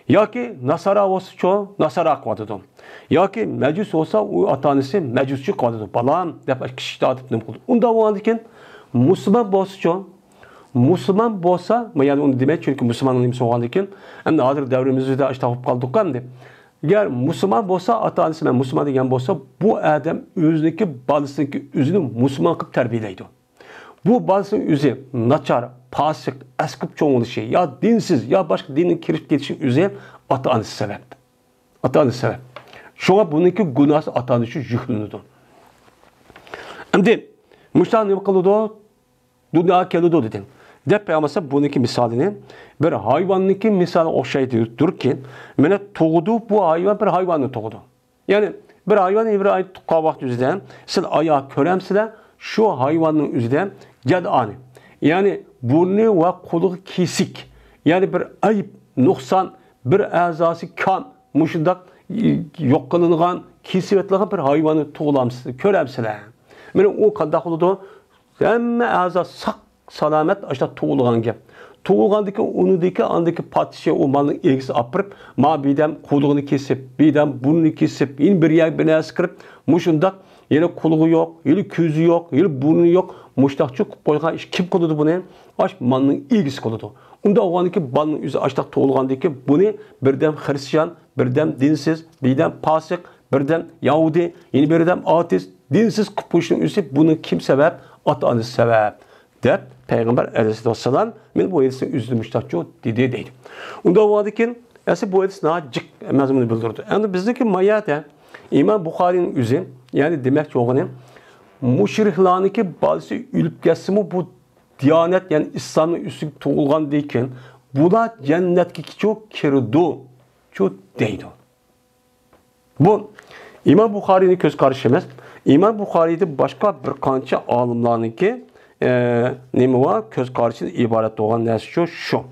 Ya ki Nasara olsa çoğu Nasara kıvatıdı. Ya ki Mecus olsa o ata-anisi Mecusçu kıvatıdı. Balam, defa kişi dağıtıp ne oldu. Onda o diken, Müslüman olsa çoğu, Müslüman bolsa, yani onu demek çünkü Müslümanın nimsi oğandayken, hem de hazır devrimizde de işte hop kaldık kandı. Eğer Müslüman bolsa, ata-anisi ben Müslüman degen bolsa, bu adam özündeki balısındaki üzünü Müslüman kıp terbiyeleydi. Bu balısının üzü naçar, pasık, eskip çoğunluğu şey, ya dinsiz, ya başka dinin kirip geçişin üzü ata-anisi sebep. Ata-anisi sebep. Şuna bununki günahsı ata-anisi yüklünüdür. Hem de, müştah ne bakıldı? Dünya keludi dedim. Peygamber bununki misalini bir hayvanınki misali okşaydıdır ki mene toğudu bu hayvan bir hayvanı toğudu. Yani bir hayvan bir ay kavak üzerinde siz ayağı köremsile şu hayvanın üzerinde cadani. Yani burnu ve kolu kesik. Yani bir ayıp, noksan, bir azası kan, muşundak yok kılıngan, kesivetliğe bir hayvanı toğulamsız, köremsile. Mene o kadar oldu. Hem ağza sak salamet işte tuğulgan gap. Tuğulgandaki onudaki andaki patişe o malın ilgisi apırıp ma bidem kuluğunu kesip, bidem burnunu kesip, in bir yer bine sıkırıp muşundak yine kuluğu yok, yine közü yok, yine burnu yok. Muştakçı koygan iş kim kuludu bunu? Aş malın ilgisi kuludu. Onda o andaki balın yüzü açtak tuğulgandaki bunu birden Hristiyan, birden dinsiz, birden pasık, birden Yahudi, yine birden ateist, dinsiz kupuşun yüzü bunu kim sebep? Ata-anisi sebep. Der Peygamber Aleyhisselam men bu hadisi üzlü müştakçı dedi deydi. Onda vardı ki esi bu hadis nacık mazmunu bildirdi. Yani bizdeki mayate İmam Bukhari'nin üzü yani demek çoğunu müşriklaniki bazı ülüp geçsimi bu diyanet yani İslam'ın üstü tuğulgan deyken buna cennetki çok kirdu çok deydi. Bu İmam Bukhari'nin köz karışımız. İmam Bukhari'de başka bir kança alımlarınki nemi var? Köz karşısında ibaret olan nesi şu.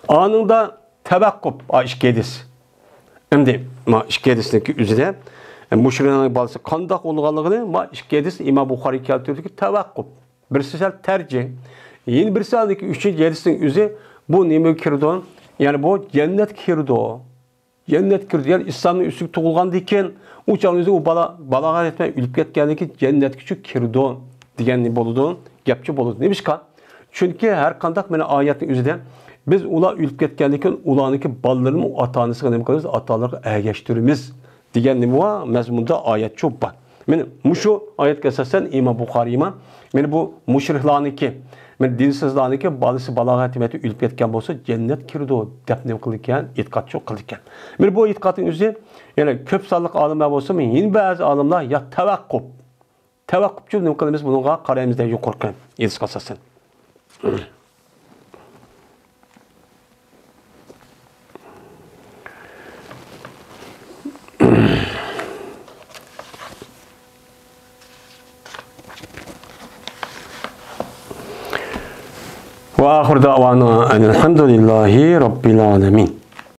Anında tevakkup işkedis. Hem de işkedisindeki üzere müşriklerin bazı kandak olğanlığını ma işkedis İmam Bukhari keltirdi ki tevakkup. Birisi tercih. Yeni birisi aldaki üçüncü hadisinin üzeri bu nemi kirdon yani bu cennet kirdo. cennet kirdi. Yani İslam'ın üstü tuğulgan diken, o çağınızda o balağa etmeye ülüp ketkenliki cennet küçük kirdi diyen boludu, gepçi boludu. Ne bişka? Çünkü her kandak mene ayetin üzerinde biz ula ülüp ketkenlikin ulanıki ballarının atanısı ne kadar ataları ergeçtirimiz diyen ne var? Mezmunda ayet çok var. Men muşu ayet esasen İmam Bukhari'ma men bu müşrihlaniki men dinsizlaniki balısı balağa etmeti ülüp ketken bolsa cennet kirdi dep ne kılırken itikat çok kılırken. Men bu itikatın üzerinde yani köp sallık alımlar bolsa men yine bazı alımlar ya tevakkuf. Tevakkufçu ne kılımız bununla karayımızda yok korkan. Eski esasen. وآخر دعوانا أن الحمد لله رب العالمين